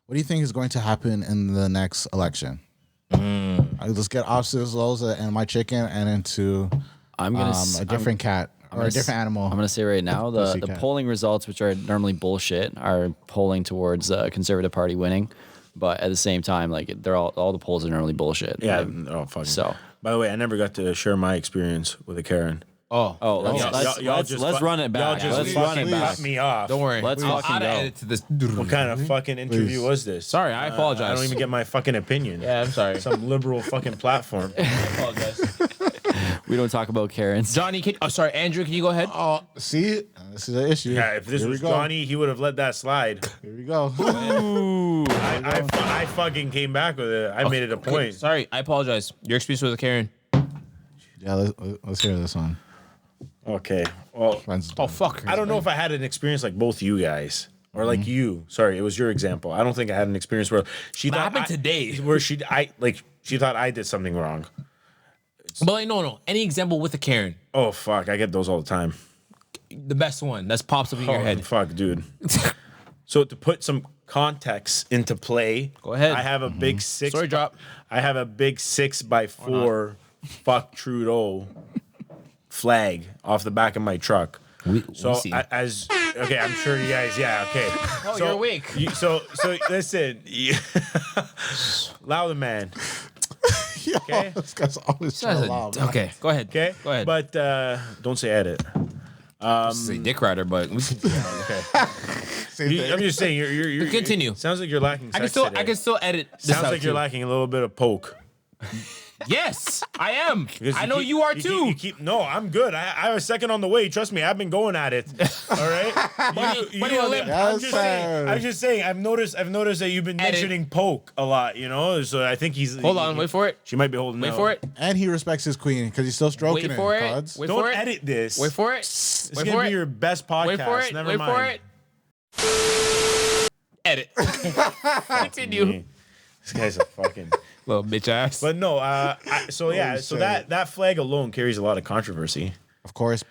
what do you think is going to happen in the next election? Let's get off Sizzlos and my chicken and into I'm gonna a different cat or a different animal. I'm gonna say right now the Pussycat. polling results, which are normally bullshit, are polling towards Conservative Party winning. But at the same time, like they're all the polls are normally bullshit. Yeah. Like, Oh, fucking. So- By the way, I never got to share my experience with a Karen. Oh, let's run it back. Let's run it back. cut me off. don't worry. Let's I'll fucking go. edit to this. What kind of fucking interview was this? Sorry, I apologize. I don't even get my fucking opinion. Yeah, I'm sorry. Some liberal fucking platform. I apologize. We don't talk about Karens. Johnny, sorry, Andrew, can you go ahead? Oh, see, this is an issue. Yeah, if this Here we was go. Johnny, he would have let that slide. Here we go. I fucking came back with it. I made it a point. Sorry, I apologize. Your experience with Karen. Yeah, let's hear this one. Okay. Well, Oh fuck. I don't know if I had an experience like both you guys. Or like you. Sorry, it was your example. I don't think I had an experience where she That thought happened today. Where she thought I did something wrong. But like, no. Any example with a Karen? Oh fuck, I get those all the time. The best one that pops up in your Oh, head. fuck, dude. So to put some context into play, Go ahead. I have a big six. Story drop. I have a big 6x4 fuck Trudeau flag off the back of my truck. We So see. okay, I'm sure you guys, yeah, okay. Oh, so, you're awake. So listen, Loud man, Yo, Okay. this guy's always so That's a- loud. okay, go ahead. okay? Go ahead. But don't say edit. Say dick rider, but we can, Okay. Same thing. I'm just saying, you're Continue. Sounds like you're lacking sex today. I can still edit. This Sounds out like you're too. lacking a little bit of poke. Yes, I am. Because I know keep- you are keep- too. you keep, no, I'm good. I was second on the way. Trust me, I've been going at it. All right. Buddy, You- buddy, you- Olymp. I'm Yes, just sir. saying. I'm just saying. I've noticed that you've been Edit. mentioning poke a lot. You know, so I think he's. Hold on, wait for it. She might be holding. Wait out. for it. And he respects his queen because he's still stroking Wait for it. Cods. Wait Don't for it. edit this. Wait for it. It's Wait gonna for be it. your best podcast. Wait for it. Never Wait mind. for it. Edit. Continue. This guy's a fucking. Little bitch ass. But no. So yeah. So shit. that flag alone carries a lot of controversy. Of course,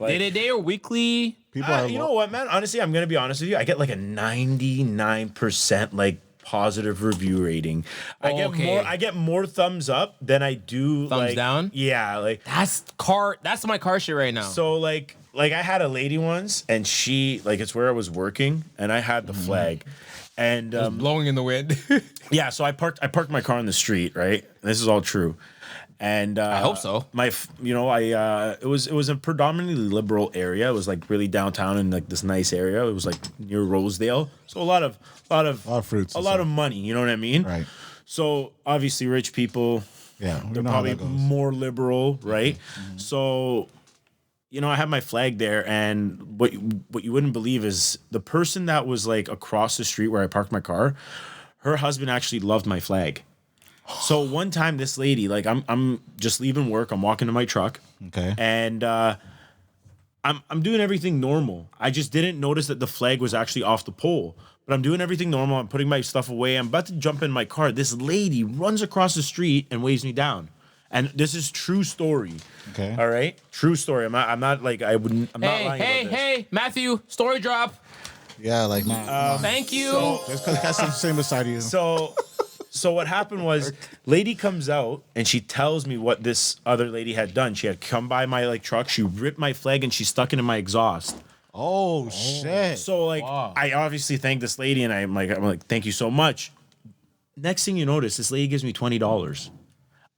Day or weekly. people are. You know what, man? Honestly, I'm gonna be honest with you. I get like a 99% like positive review rating. Okay. I get more thumbs up than I do Thumbs like, down? Yeah, like That's my car shit right now. so like I had a lady once, and she like it's where I was working, and I had the flag, and blowing in the wind. yeah, so I parked my car on the street, right? This is all true. And I hope so. It was a predominantly liberal area. It was like really downtown in like this nice area. It was like near Rosedale. So a lot of fruits a and lot stuff. of money, you know what I mean? Right. So obviously rich people, Yeah, we they're know how probably that goes. more liberal, right? So I have my flag there, and what you wouldn't believe is the person that was like across the street where I parked my car, her husband actually loved my flag. So one time, this lady, like I'm just leaving work, I'm walking to my truck, Okay. and I'm doing everything normal. I just didn't notice that the flag was actually off the pole. But I'm doing everything normal. I'm putting my stuff away. I'm about to jump in my car. This lady runs across the street and waves me down. And this is true story. Okay. All right. True story. I'm not like I wouldn't. I'm not lying about this. Hey, Matthew, story drop. Yeah, like Thank you. just because Cassie's sitting beside you. So what happened was, lady comes out and she tells me what this other lady had done. She had come by my like truck. She ripped my flag and she stuck it in my exhaust. Oh shit! So like, I obviously thanked this lady, and I'm like, thank you so much. Next thing you notice, this lady gives me $20.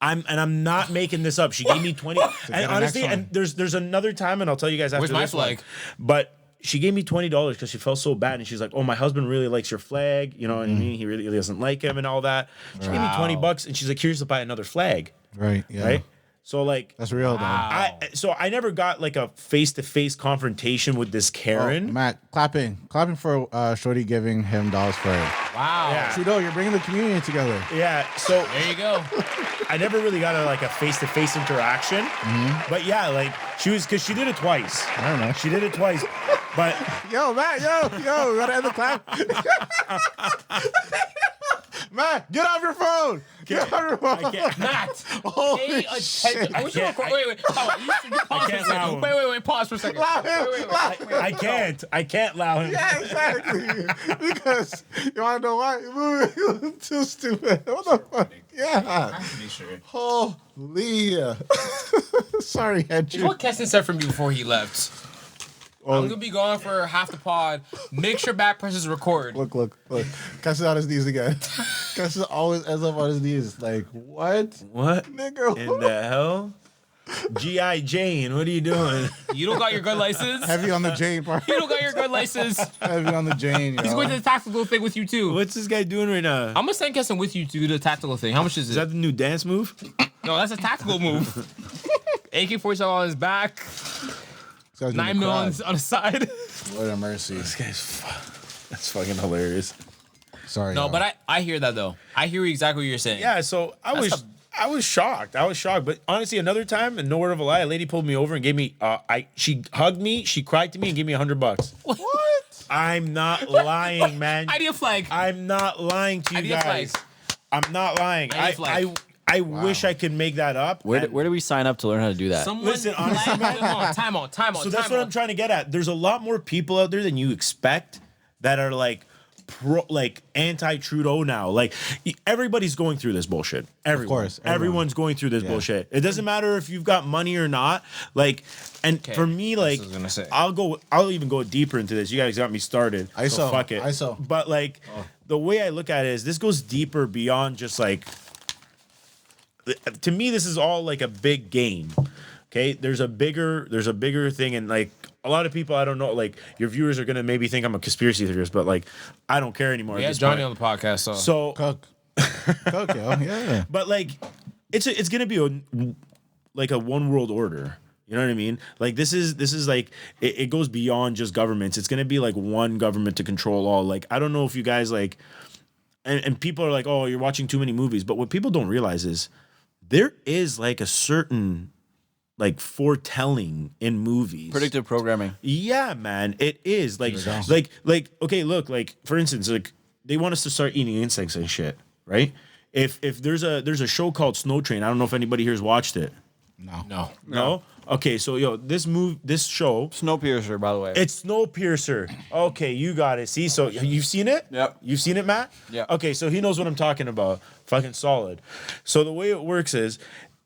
I'm not making this up. She gave me 20. And the honestly, next and there's another time, and I'll tell you guys after Where's my this one. flag? But she gave me $20 because she felt so bad, and she's like, "Oh, my husband really likes your flag. You know what I mean? He really doesn't like him and all that." She gave me $20, and she's like, "Here's to buy another flag." Right. Yeah. Right. So like, That's real though. I never got like a face-to-face confrontation with this Karen. Matt, clapping for Shorty giving him dollars for it. Wow. Yeah. Trudeau, you're bringing the community together. Yeah. So There you go. I never really got a face-to-face interaction. But yeah, like because she did it twice. I don't know. She did it twice. But Yo, Matt, yo, we gotta end the clap. Matt, get off your phone. Get off your phone. I can't. Matt, Holy pay attention. I wish you can't- record. Wait. Hold on. You pause for a can't allow second. him. Wait. Pause for a second. Allow him. Wait. I can't allow him. Yeah, exactly. Because you wanna know why? You're moving too stupid. What the fuck? Yeah. Holy. Sorry, Andrew. What Keston said from me before he left. I'm gonna be gone for half the pod. Make sure back presses record. Look. Cass is on his knees again. Cass always ends up on his knees. Like, what? What Nigga. in the hell? G.I. Jane, what are you doing? You don't got your gun license. Heavy on the Jane part. You don't got your gun license. Heavy on the Jane, yo. He's going to the tactical thing with you too. What's this guy doing right now? I'm gonna send Keston with you to do the tactical thing. How much is Is it? that the new dance move? No, that's a tactical move. AK-47 on his back, This guy's 9 mil on the side. Lord have mercy. This guy's that's fucking hilarious. Sorry. No, y'all. but I hear that though. I hear exactly what you're saying. Yeah, so I was shocked. But honestly, another time, and nowhere of a lie, a lady pulled me over and gave me she hugged me, she cried to me and gave me $100. What? I'm not lying, man. Idea flag. I'm not lying to you Idea guys. flag. I'm not lying. Idea flag. I wish I could make that up. Where And- do we sign up to learn how to do that? Someone Listen, honestly, man. Time on. So that's what I'm trying to get at. There's a lot more people out there than you expect that are like anti-Trudeau now. Like everybody's going through this bullshit. Everyone. course, everyone. Everyone's going through this bullshit. It doesn't matter if you've got money or not. Like, and for me, like, what I was gonna say. I'll even go deeper into this. You guys got me started. So ISO, fuck it. ISO. But like, the way I look at it is this goes deeper beyond just like. To me, this is all like a big game. Okay, there's a bigger thing, and like a lot of people, I don't know, like your viewers are gonna maybe think I'm a conspiracy theorist, but like I don't care anymore. We at had this Johnny point. on the podcast, so So, Cook, yo. Yeah. but like, it's gonna be a one world order. You know what I mean? Like this is like it goes beyond just governments. It's gonna be like one government to control all. Like I don't know if you guys like, and people are like, oh, you're watching too many movies. But what people don't realize is there is like a certain like foretelling in movies. Predictive programming. Yeah, man, it is like Here okay, look, like for instance, like they want us to start eating insects and shit, right? If there's a show called Snow Train, I don't know if anybody here's watched it. No. Okay, so this show, Snowpiercer, by the way. it's Snowpiercer. Okay, you got it. See, so you've seen it? Yep. You've seen it, Matt? Yeah. Okay, so he knows what I'm talking about. Fucking solid. So the way it works is,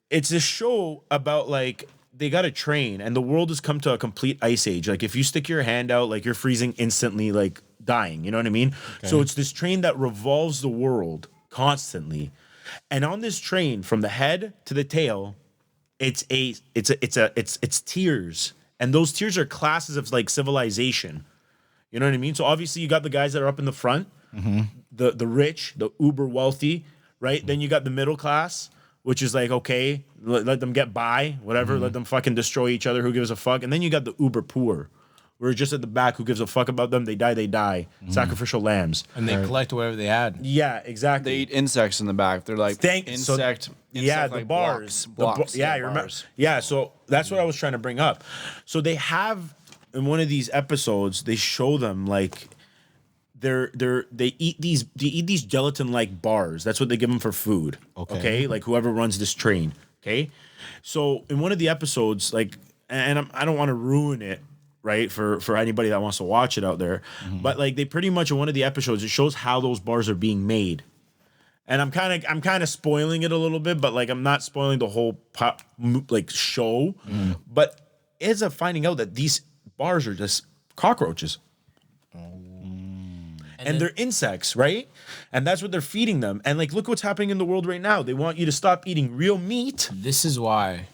it's a show about like they got a train and the world has come to a complete ice age. Like if you stick your hand out, like you're freezing instantly, like dying. You know what I mean? So it's this train that revolves the world constantly, and on this train, from the head to the tail, it's tiers, and those tiers are classes of like civilization. You know what I mean? So obviously you got the guys that are up in the front, the rich, the uber wealthy, right? Then you got the middle class, which is like, okay, let them get by, whatever, let them fucking destroy each other, who gives a fuck? And then you got the uber poor, we're just at the back, who gives a fuck about them? They die. Sacrificial lambs. and they collect whatever they had. Yeah, exactly. They eat insects in the back. They're like insect. Yeah, insect, the like, bars. blocks. Yeah, you remember? bars. Yeah, so that's what I was trying to bring up. So they have in one of these episodes, they show them like they eat these gelatin like bars. That's what they give them for food. Okay, like whoever runs this train. Okay, so in one of the episodes, like, and I don't want to ruin it. Right, for anybody that wants to watch it out there, but like they pretty much in one of the episodes, it shows how those bars are being made, and I'm kind of spoiling it a little bit, but like I'm not spoiling the whole show, but ends up finding out that these bars are just cockroaches, and they're insects, right? And that's what they're feeding them, and like look what's happening in the world right now. They want you to stop eating real meat. This is why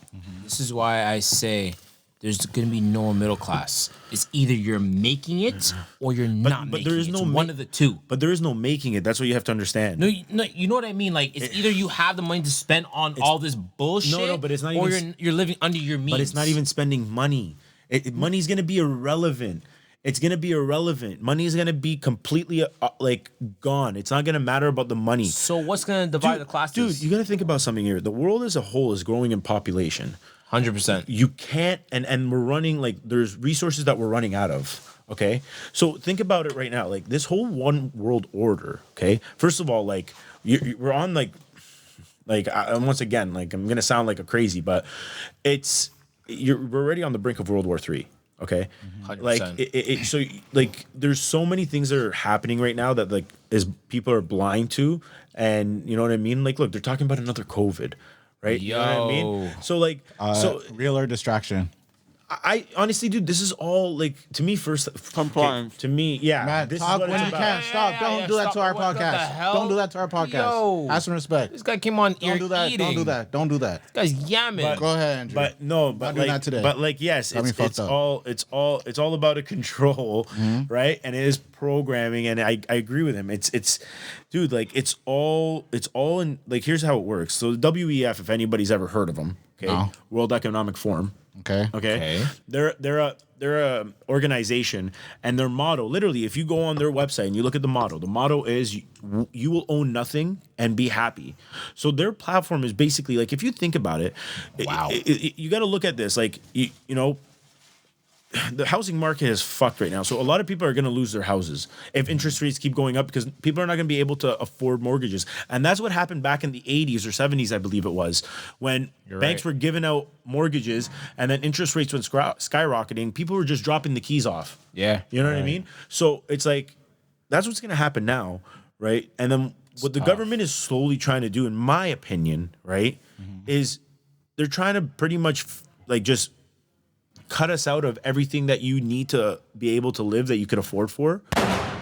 I say there's going to be no middle class. It's either you're making it or you're not but making there is it. no It's one of the two. But there is no making it. That's what you have to understand. No, you know what I mean? Like, it's either you have the money to spend on all this bullshit, No, but it's not or even- you're living under your means. But it's not even spending money. Money's gonna be irrelevant. It's gonna be irrelevant. Money is gonna be completely like gone. It's not gonna matter about the money. So what's going to divide the classes? Dude, you gotta think about something here. The world as a whole is growing in population. 100%. You can't, and we're running like there's resources that we're running out of. Okay, so think about it right now. Like this whole one world order. Okay, first of all, like we're on once again, like I'm gonna sound like a crazy, but we're already on the brink of World War III. Okay, 100%. like so like there's so many things that are happening right now that like people are blind to, and you know what I mean. Like, look, they're talking about another COVID. Right? You know what I mean? Yo. So like real or distraction. I honestly, dude, this is all like to me first. Compliance. To me, yeah. Matt, this talk is what when it's you about. can. Stop. Don't yeah, do that stop. to our What the podcast. hell? Don't do that to our podcast. Yo. Have some respect. This guy came on Don't do that. Don't do that. Don't do that. This guy's yamming. Go ahead, Andrew. But no, but Not doing like, that today. but like, yes, Got me it's fucked up. it's all about a control, right? And it is programming, and I agree with him. It's, dude, like it's all in like here's how it works. So the WEF, if anybody's ever heard of them, okay, No. World Economic Forum. Okay. Okay. They're a organization, and their motto, literally, if you go on their website and you look at the motto is you will own nothing and be happy. So their platform is basically like, if you think about it, Wow. you got to look at this like you know. The housing market is fucked right now. So a lot of people are going to lose their houses if interest rates keep going up because people are not going to be able to afford mortgages. And that's what happened back in the 80s or 70s, I believe it was, when banks were giving out mortgages and then interest rates went skyrocketing. People were just dropping the keys off. Yeah. You know what I mean? So it's like, that's what's going to happen now, right? And then what the government is slowly trying to do, in my opinion, right, is they're trying to pretty much like just cut us out of everything that you need to be able to live that you could afford for,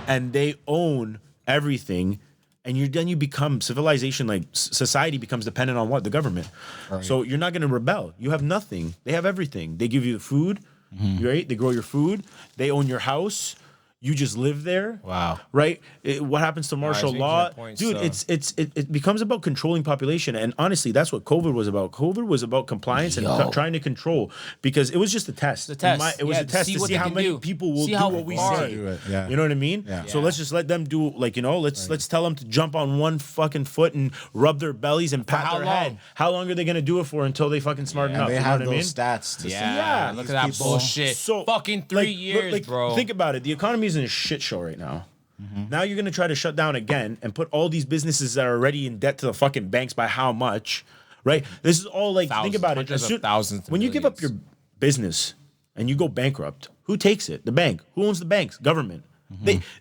and they own everything, and you become civilization, like society becomes dependent on what? The government. Right. So you're not going to rebel. You have nothing. They have everything. They give you the food, right? They grow your food. They own your house. You just live there. Wow. Right? What happens to martial making law? that point, Dude, so- it becomes about controlling population. And honestly, that's what COVID was about. COVID was about compliance and trying to control, because it was just a test. The test. It was Yeah, a test see to what see they how can many do. people will See do how what we far. say. Do it, yeah. You know what I mean? Yeah. So let's just let them do, like, you know, let's tell them to jump on one fucking foot and rub their bellies and pat how their long? head. How long are they going to do it for until they fucking smarten up? They You know have what I mean? those stats to see. Yeah, look at that people- bullshit. So fucking 3 years, bro. Think about it. The economy is in a shit show right now. Now you're gonna try to shut down again and put all these businesses that are already in debt to the fucking banks by how much, right? This is all like, think Thousands, about it. hundreds of thousands to when you give up millions. your business and you go bankrupt, who takes it? The bank. Who owns the banks? Government.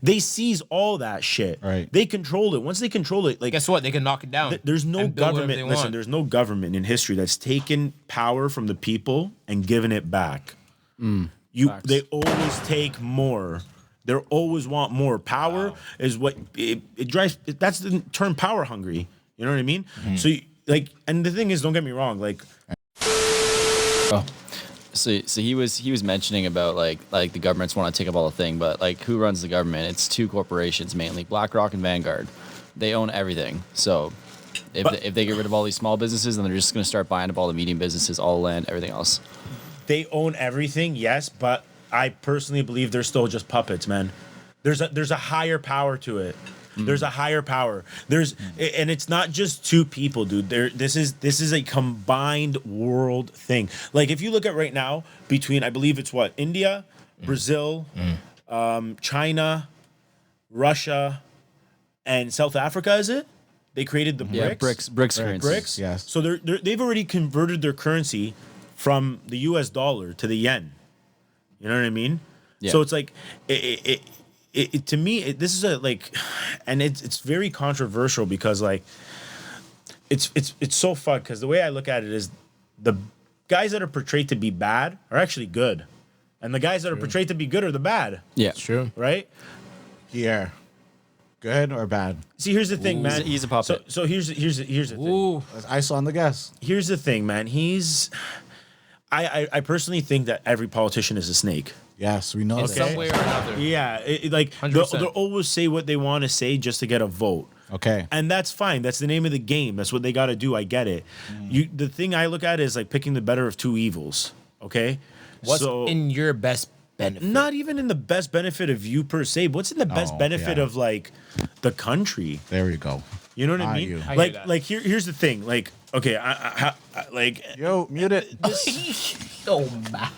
They seize all that shit. Right. They control it. Once they control it, like, Guess what? They can knock it down. there's no and build whatever government. they Listen, want. there's no government in history that's taken power from the people and given it back. They always take more. They always want more. Power is what it drives. That's the term, power hungry. You know what I mean? So and the thing is, don't get me wrong. Like, So he was mentioning about like the governments want to take up all the thing, but like who runs the government? It's two corporations mainly, BlackRock and Vanguard. They own everything. So if they get rid of all these small businesses, then they're just going to start buying up all the medium businesses, all the land, everything else. they own everything, yes, but I personally believe they're still just puppets, man. There's a higher power to it. There's a higher power. And it's not just two people, dude. This is a combined world thing. Like, if you look at right now between, I believe it's what, India, Brazil, China, Russia, and South Africa, is it? They created the BRICS. Yeah, BRICS currency. BRICS. Yes. So they've already converted their currency from the U.S. dollar to the yen. You know what I mean? Yeah. So it's like it to me, this is and it's very controversial because like it's so fucked, because the way I look at it is the guys that are portrayed to be bad are actually good, and the guys that are portrayed to be good are the bad. Yeah. True. Right? Here. Good or bad? See, here's the thing, man. He's a puppet. So here's the thing. Ooh. There's ice on the gas. Here's the thing, man. I personally think that every politician is a snake. Yes, we know In that. some way or another. Yeah, like they'll 100%. always say what they want to say just to get a vote. Okay. And that's fine. That's the name of the game. That's what they got to do. I get it. The thing I look at is like picking the better of two evils. Okay. What's in your best benefit? Not even in the best benefit of you per se. What's in the best benefit yeah. of like the country? There we go. You know what I Not mean? you. I hear that. Like here's the thing. Like okay, I like Yo, mute it. Oh, man.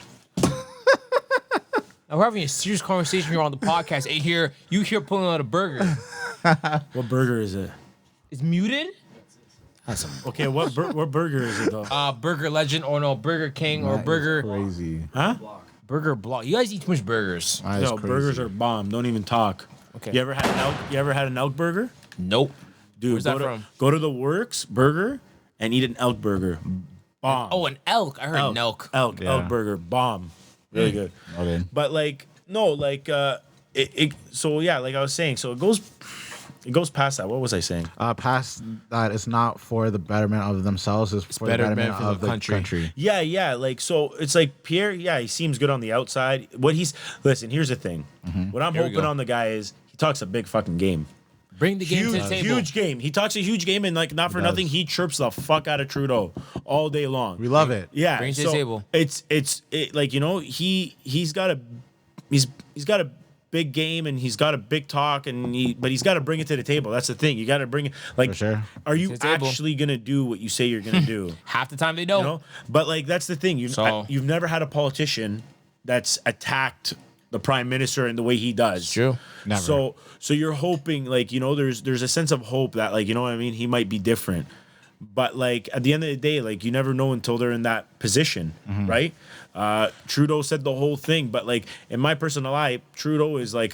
Now, we're having a serious conversation here on the podcast. And you hear pulling out a burger. what burger is it? It's muted? Okay, what burger is it though? Burger Legend or no, Burger King or That is Burger crazy. Huh? Burger Block. You guys eat too much burgers. That is No, crazy. burgers are bomb. Don't even talk. Okay. You ever had an elk burger? Nope. Dude, Where's that from? Go to the Works Burger and eat an elk burger. Bomb. Oh, an elk. I heard elk. Elk Yeah. burger. Bomb. Really good. Okay. But like, no, like so yeah, like I was saying, so it goes past that. What was I saying? Past that, it's not for the betterment of themselves. It's for the betterment of the country. Yeah, like so it's like Pierre, yeah, he seems good on the outside. Listen, here's the thing. What I'm Here we hoping go. on the guy is he talks a big fucking game. Bring the game to the table. Huge game. He talks a huge game, and like not for nothing, he chirps the fuck out of Trudeau all day long. We love it. Yeah, Bring it to the table. It's like, you know, he's got a big game and he's got a big talk but he's got to bring it to the table. That's the thing. You got to bring it. Like, For sure. are you To the table. actually gonna do what you say you're gonna do? Half the time they don't. You know, but like that's the thing. You've never had a politician that's attacked the prime minister in the way he does. It's true. Never. So you're hoping, like, you know, there's a sense of hope that, like, you know what I mean, he might be different. But like at the end of the day, like, you never know until they're in that position, right? Trudeau said the whole thing, but like in my personal eye, Trudeau is like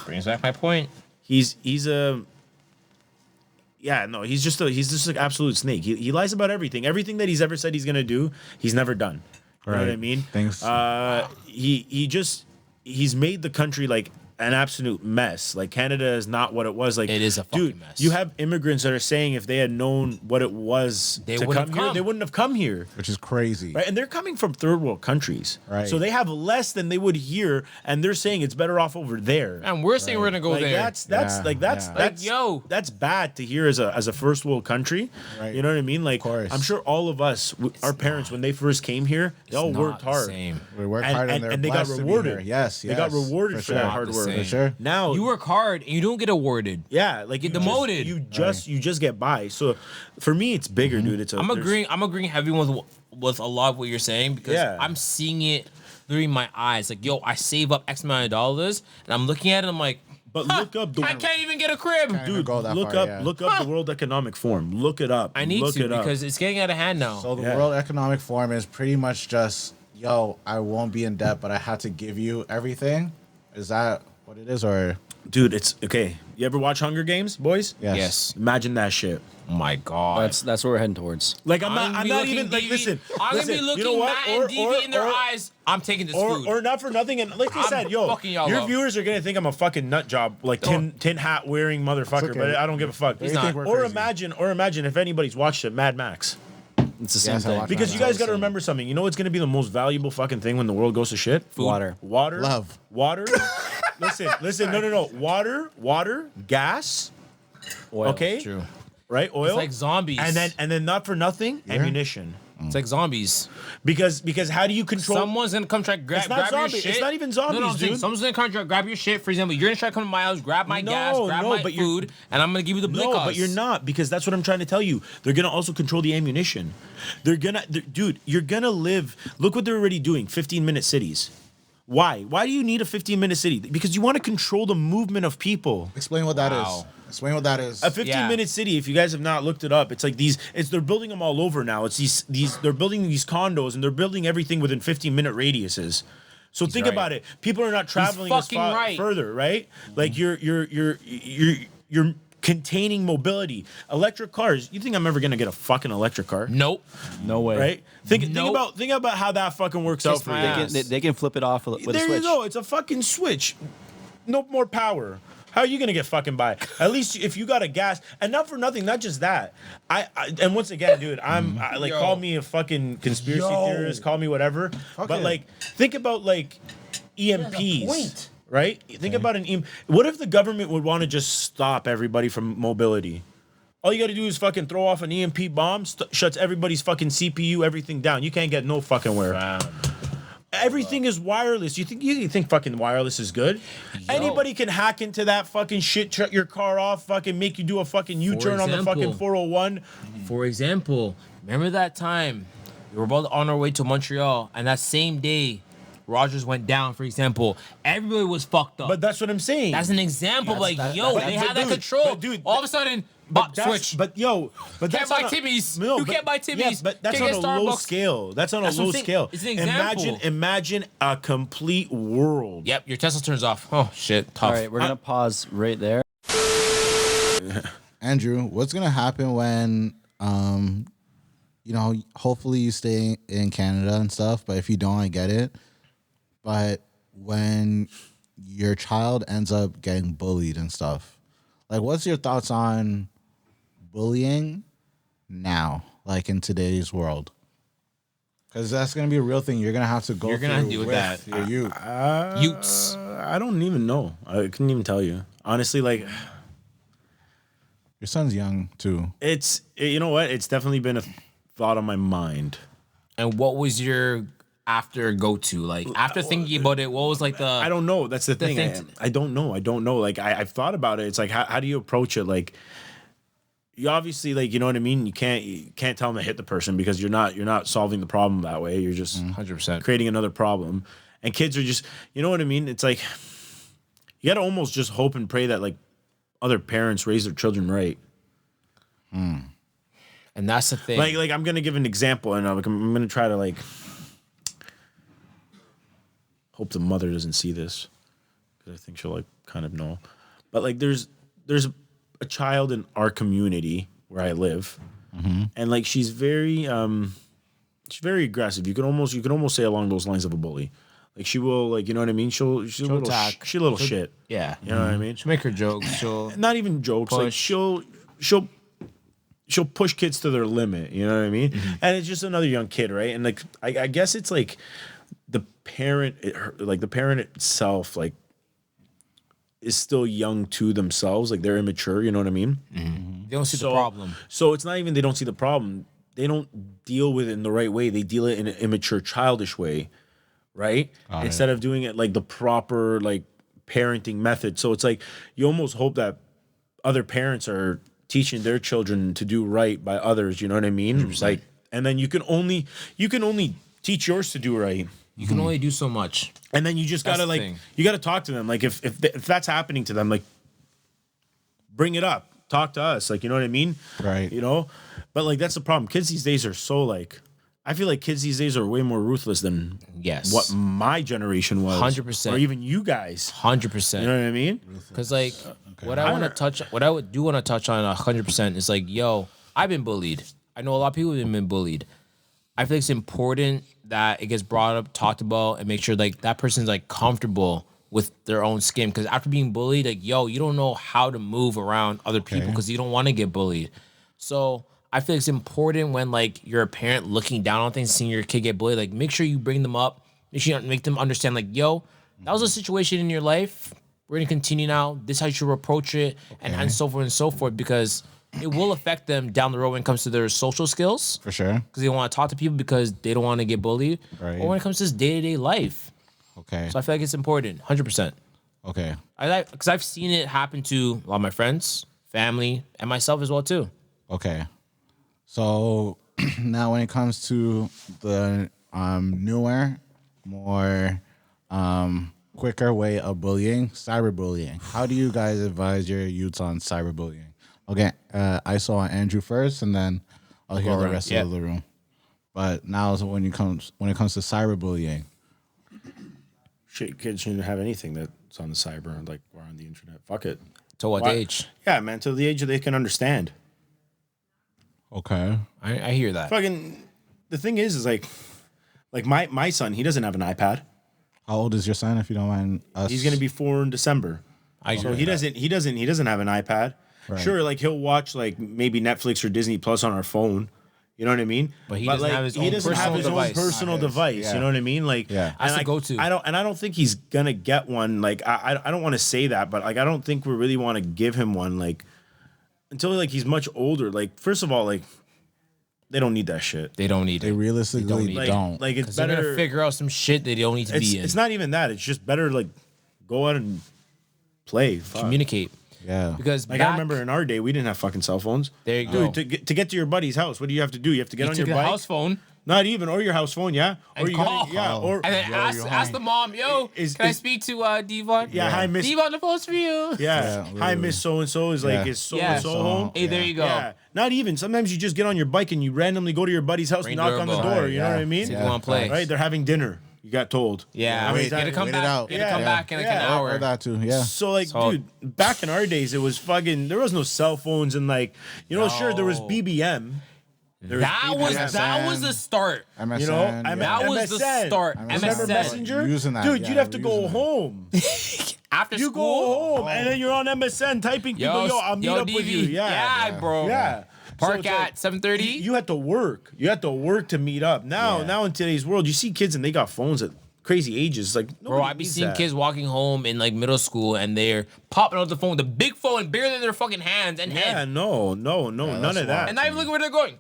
Brings back my point. he's just an absolute snake. He lies about everything. Everything that he's ever said he's gonna do, he's never done. You know what I Right. mean? Thanks. He's made the country like an absolute mess. Like Canada is not what it was. Like It is a fucking dude, mess. you have immigrants that are saying if they had known what it was They to wouldn't come have here, come. they wouldn't have come here. Which is crazy. Right, and they're coming from third world countries, Right. So they have less than they would here, and they're saying it's better off over there. And we're saying we're gonna go Like there. that's Yeah, that's yeah. that's yo. that's bad to hear as a first world country. Right. You know what I mean? Like course. I'm sure all of us, our parents, when they first came here, they all Not worked the hard. same. We work And- hard and- and, and they got blessed to be rewarded. here. Yes, They got rewarded for that sure. hard The work. same. For sure. Now You work hard and you don't get awarded. yeah, like Get you just- demoted. you just get by. So for me, it's bigger, dude. It's I'm agreeing heavy with a lot of what you're saying because Yeah. I'm seeing it through my eyes. Like, yo, I save up X amount of dollars and I'm looking at it. I'm like, But look up I can't even get a crib. even dude. go that Look far, up, yeah. look up the World Economic Forum. Look it up. I need look to it up. because it's getting out of hand now. So the Yeah. World Economic Forum is pretty much just, yo, I won't be in debt, but I have to give you everything. Is that what it is, or Dude, it's okay. You ever watch Hunger Games, boys? Yes. Imagine that shit. Oh my god. That's what we're heading towards. Like I'm gonna not be even looking like deviant- listen. I'm listen, gonna be looking you know what? mad and deviant in their eyes. I'm taking this food. Or not for nothing. And like I I'm said, yo, fucking y'all your up. viewers are gonna think I'm a fucking nut job, like tin hat wearing motherfucker. okay. But I don't give a fuck. They think we're Or crazy. imagine if anybody's watched it, Mad Max. It's the same Yes, I thing. watched Because you Mad guys Max. got to remember something. You know what's gonna be the most valuable fucking thing when the world goes to shit? Water. Water. Love. Water. listen. No. Water. Gas. Oil. Okay. True. Right. Oil. It's like zombies. And then not for nothing, ammunition. It's like zombies. Because how do you control? Someone's gonna come try to grab It's not your zombie- shit. it's not even No, zombies, I'm saying dude. someone's gonna come try to grab your shit. For example, you're gonna try to come to my house, grab my gas, grab no, my but you're- food, and I'm gonna give you the blick. No, but you're not, because that's what I'm trying to tell you. They're gonna also control the ammunition. Dude, you're gonna live. Look what they're already doing. 15-minute cities. Why? Why do you need a 15-minute city? Because you want to control the movement of people. explain what that is? Wow. Explain what that is. A 15-minute city, if you guys have not looked it up, it's like they're building them all over now. It's they're building these condos and they're building everything within 15-minute radiuses. So think right. about it. People are not traveling as fucking far right. further, right? Like you're containing mobility. Electric cars. You think I'm ever gonna get a fucking electric car? Nope. No way. Right? Think Nope. about how that fucking works out Kiss for my you. ass. They can flip it off with a There switch. you go. It's a fucking switch. No more power. How are you gonna get fucking by? At least if you got a gas, and not for nothing, not just that. And once again, dude, call me a fucking conspiracy theorist, call me whatever. But like, think about like EMPs, right? Think about an EMP. What if the government would want to just stop everybody from mobility? All you got to do is fucking throw off an EMP bomb, shuts everybody's fucking CPU, everything down. You can't get no fucking where. Everything is wireless. You think fucking wireless is good? Anybody can hack into that fucking shit, shut your car off, fucking make you do a fucking U-turn on the fucking 401. For example, remember that time we were both on our way to Montreal, and that same day, Rogers went down, for example. Everybody was fucked up. But that's what I'm saying. That's an example. They have that control. Dude, all of a sudden, switch. But can't buy Timmy's. No, you can't buy Timmy's. Yeah, but that's on a low scale. That's on a low scale. It's an example. Imagine a complete world. Yep, your Tesla turns off. Oh shit, tough. All right, we're gonna pause right there. Andrew, what's gonna happen when hopefully you stay in Canada and stuff, but if you don't, I get it. But when your child ends up getting bullied and stuff, like, what's your thoughts on bullying now, like in today's world? Because that's gonna be a real thing. You're gonna have to go. You're gonna deal with that. Your youth. Utes. I don't even know. I couldn't even tell you honestly. Like, your son's young too. You know what? It's definitely been a thought on my mind. And what was your after go to? Like, after thinking about it, what was like the... I don't know. That's the thing. I don't know. Like, I've thought about it. It's like, how do you approach it? Like, you obviously, like, you know what I mean? You can't tell them to hit the person because you're not solving the problem that way. You're just 100% creating another problem. And kids are just, you know what I mean? It's like, you got to almost just hope and pray that, like, other parents raise their children right. And that's the thing. Like I'm going to give an example, and I'm going to try to, like, hope the mother doesn't see this because I think she'll, like, kind of know. But, like, there's a child in our community where I live, and, like, she's very aggressive. You can almost say along those lines of a bully. Like, she will, like, you know what I mean? She'll attack. She's a little shit. Yeah. You know what I mean? She'll make her jokes. She'll... Not even jokes. Like, she'll push kids to their limit. You know what I mean? And it's just another young kid, right? And, like, I guess it's like the parent itself, like, is still young to themselves. Like, they're immature. You know what I mean? They don't see the problem. So it's not even they don't see the problem. They don't deal with it in the right way. They deal it in an immature, childish way, right? Instead of doing it like the proper, like, parenting method. So it's like you almost hope that other parents are teaching their children to do right by others. You know what I mean? 100%. Like, and then you can only teach yours to do right. You can only do so much. And then you just That's gotta, the like, thing. you gotta talk to them. Like, if that's happening to them, like, bring it up. Talk to us. Like, you know what I mean? Right. You know? But, like, that's the problem. Kids these days are so, like, I feel like kids these days are way more ruthless than what my generation was. 100%. Or even you guys. 100%. You know what I mean? Because, like, what I want to touch on 100% is, like, yo, I've been bullied. I know a lot of people have been bullied. I feel like it's important that it gets brought up, talked about, and make sure, like, that person's, like, comfortable with their own skin. Because after being bullied, like, yo, you don't know how to move around other people because you don't want to get bullied. So I feel like it's important when, like, you're a parent looking down on things, seeing your kid get bullied, like, make sure you bring them up, make them understand, like, yo, that was a situation in your life. We're going to continue now. This is how you should approach it, and so forth and so forth, because it will affect them down the road when it comes to their social skills. For sure. Because they don't want to talk to people because they don't want to get bullied. Right. Or when it comes to this day-to-day life. Okay. So I feel like it's important, 100%. Okay. Because I've seen it happen to a lot of my friends, family, and myself as well, too. Okay. So now when it comes to the newer, more quicker way of bullying, cyberbullying. How do you guys advise your youths on cyberbullying? Okay, I saw Andrew first, and then I'll hear the rest of the room. But now is when it comes to cyberbullying. Shit, kids shouldn't have anything that's on the cyber, like, or on the internet. Fuck it. To what age? Yeah, man, to the age that they can understand. Okay. I hear that. Fucking, the thing is like my son, he doesn't have an iPad. How old is your son, if you don't mind us? He's gonna be 4 in December. I agree So with he that. doesn't have an iPad. Right. Sure, like he'll watch like maybe Netflix or Disney Plus on our phone. You know what I mean? But he doesn't like, have his he own doesn't have personal his device. own personal Not his, device. yeah. You know what I mean? Like, Yeah. and That's the like, go-to. I don't think he's gonna get one. Like, I don't want to say that, but like, I don't think we really want to give him one. Like, until like he's much older. Like, first of all, like, they don't need that shit. They don't need They it. realistically need Like, don't. like it's They're better. gonna figure out some shit they don't need to be in. It's not even that. It's just better like go out and play. Fuck. Communicate. Yeah. Because Like back, I remember in our day, we didn't have fucking cell phones. There you go. Dude, to get to your buddy's house, what do you have to do? You have to get you on took your a bike. house phone Not even, or your house phone, yeah. and Or you call. yeah, or and then Yo, ask you're ask home. the mom, yo, Is- can I is- speak to Deavon? yeah, hi Miss, Deavon, the phone's for you. yeah, Yeah, hi Miss so and so is like Yeah. is so Yeah. and so So- home. Hey, there you go. Yeah, not even. Sometimes you just get on your bike and you randomly go to your buddy's house, Ring and knock on the doorbell. door. You know what I mean? See if you wanna play. Right? They're having dinner. You got told. Yeah, I mean, gotta come wait it back. out. Gotta Yeah. come Yeah. back in like an Yeah. hour. Or that too. Yeah. So like, So- dude, back in our days, it was fucking. There was no cell phones and like, you know, sure there was No. BBM. There was That was BBM. that was the start. MSN. You know, yeah. That was the MSN. start. Remember MSN. Messenger? Using that, Dude, yeah, you'd have to we're go using that. home. After You school. go home and then you're on MSN typing people, yo, I'll meet up with you. Yeah. bro. Yeah. Park So it's like, at 7:30. You had to work. You had to work to meet up. Now in today's world, you see kids and they got phones at crazy ages. Like, Bro, I be seeing kids walking home in like middle school and they're popping out the phone with a big phone bigger than their fucking hands and Yeah, head. no, none that's of that. And not even looking where they're going.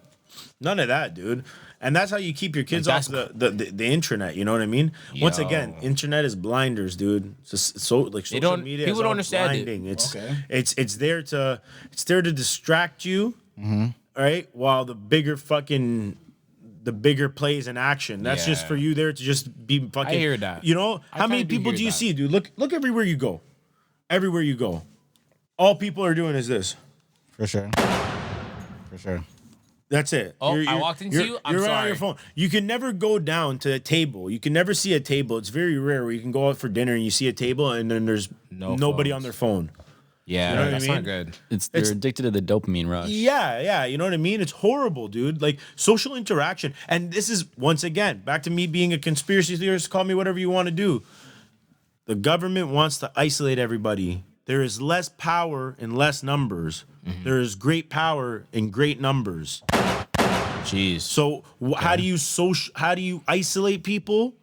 None of that, dude. And that's how you keep your kids off Like, the internet. You know what I mean? Once Yo. again, internet is blinders, dude. It's just so like social don't- media. people is don't all understand it. blinding. It's Okay. it's there to distract you, right? While the bigger plays in action. That's just Yeah. for you there to just be fucking. I hear that. You know I how many kinda do people hear do you that. see, dude? Look everywhere you go. Everywhere you go, all people are doing is this. For sure. For sure. That's it. Oh, I walked into you? I'm You're right on sorry. your phone. You can never go down to a table. You can never see a table. It's very rare where you can go out for dinner and you see a table and then there's No nobody phones. on their phone. Yeah, You know what I that's mean? not good. They're addicted to the dopamine rush. Yeah, you know what I mean? It's horrible, dude. Like social interaction. And this is once again back to me being a conspiracy theorist. Call me whatever you want to do. The government wants to isolate everybody. There is less power in less numbers. There is great power in great numbers. Jeez. So how do you isolate people?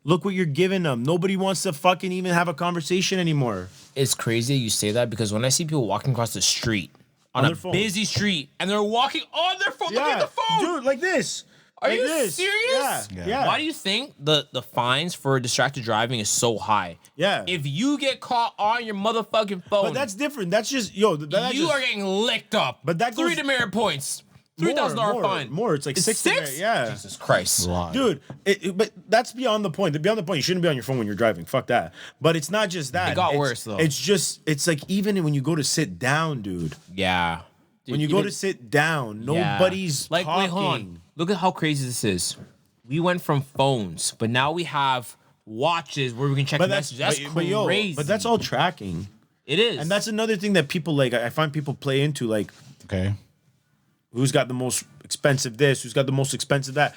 Look what you're giving them. Nobody wants to fucking even have a conversation anymore. It's crazy you say that because when I see people walking across the street on On a their phone. busy street and they're walking on their phone, look at the phone. dude, like this. Are Like you this. serious? Yeah. Why do you think the fines for distracted driving is so high? Yeah. If you get caught on your motherfucking phone, But that's different. That's just that's you just, are getting licked up. But that three goes- demerit points, more, $3,000 fine. More. It's like It's six. six. Yeah. Jesus Christ. Dude, but that's beyond the point. Beyond the point, you shouldn't be on your phone when you're driving. Fuck that. But it's not just that. It got It's- worse, though. It's like even when you go to sit down, dude. Yeah. When you go to sit down, Yeah. nobody's like. talking. Wait, hold on. Look at how crazy this is. We went from phones, but now we have watches where we can check But that's messages. That's but crazy. but that's all tracking. It is. And that's another thing that people like. I find people play into like Okay. who's got the most expensive this, who's got the most expensive that.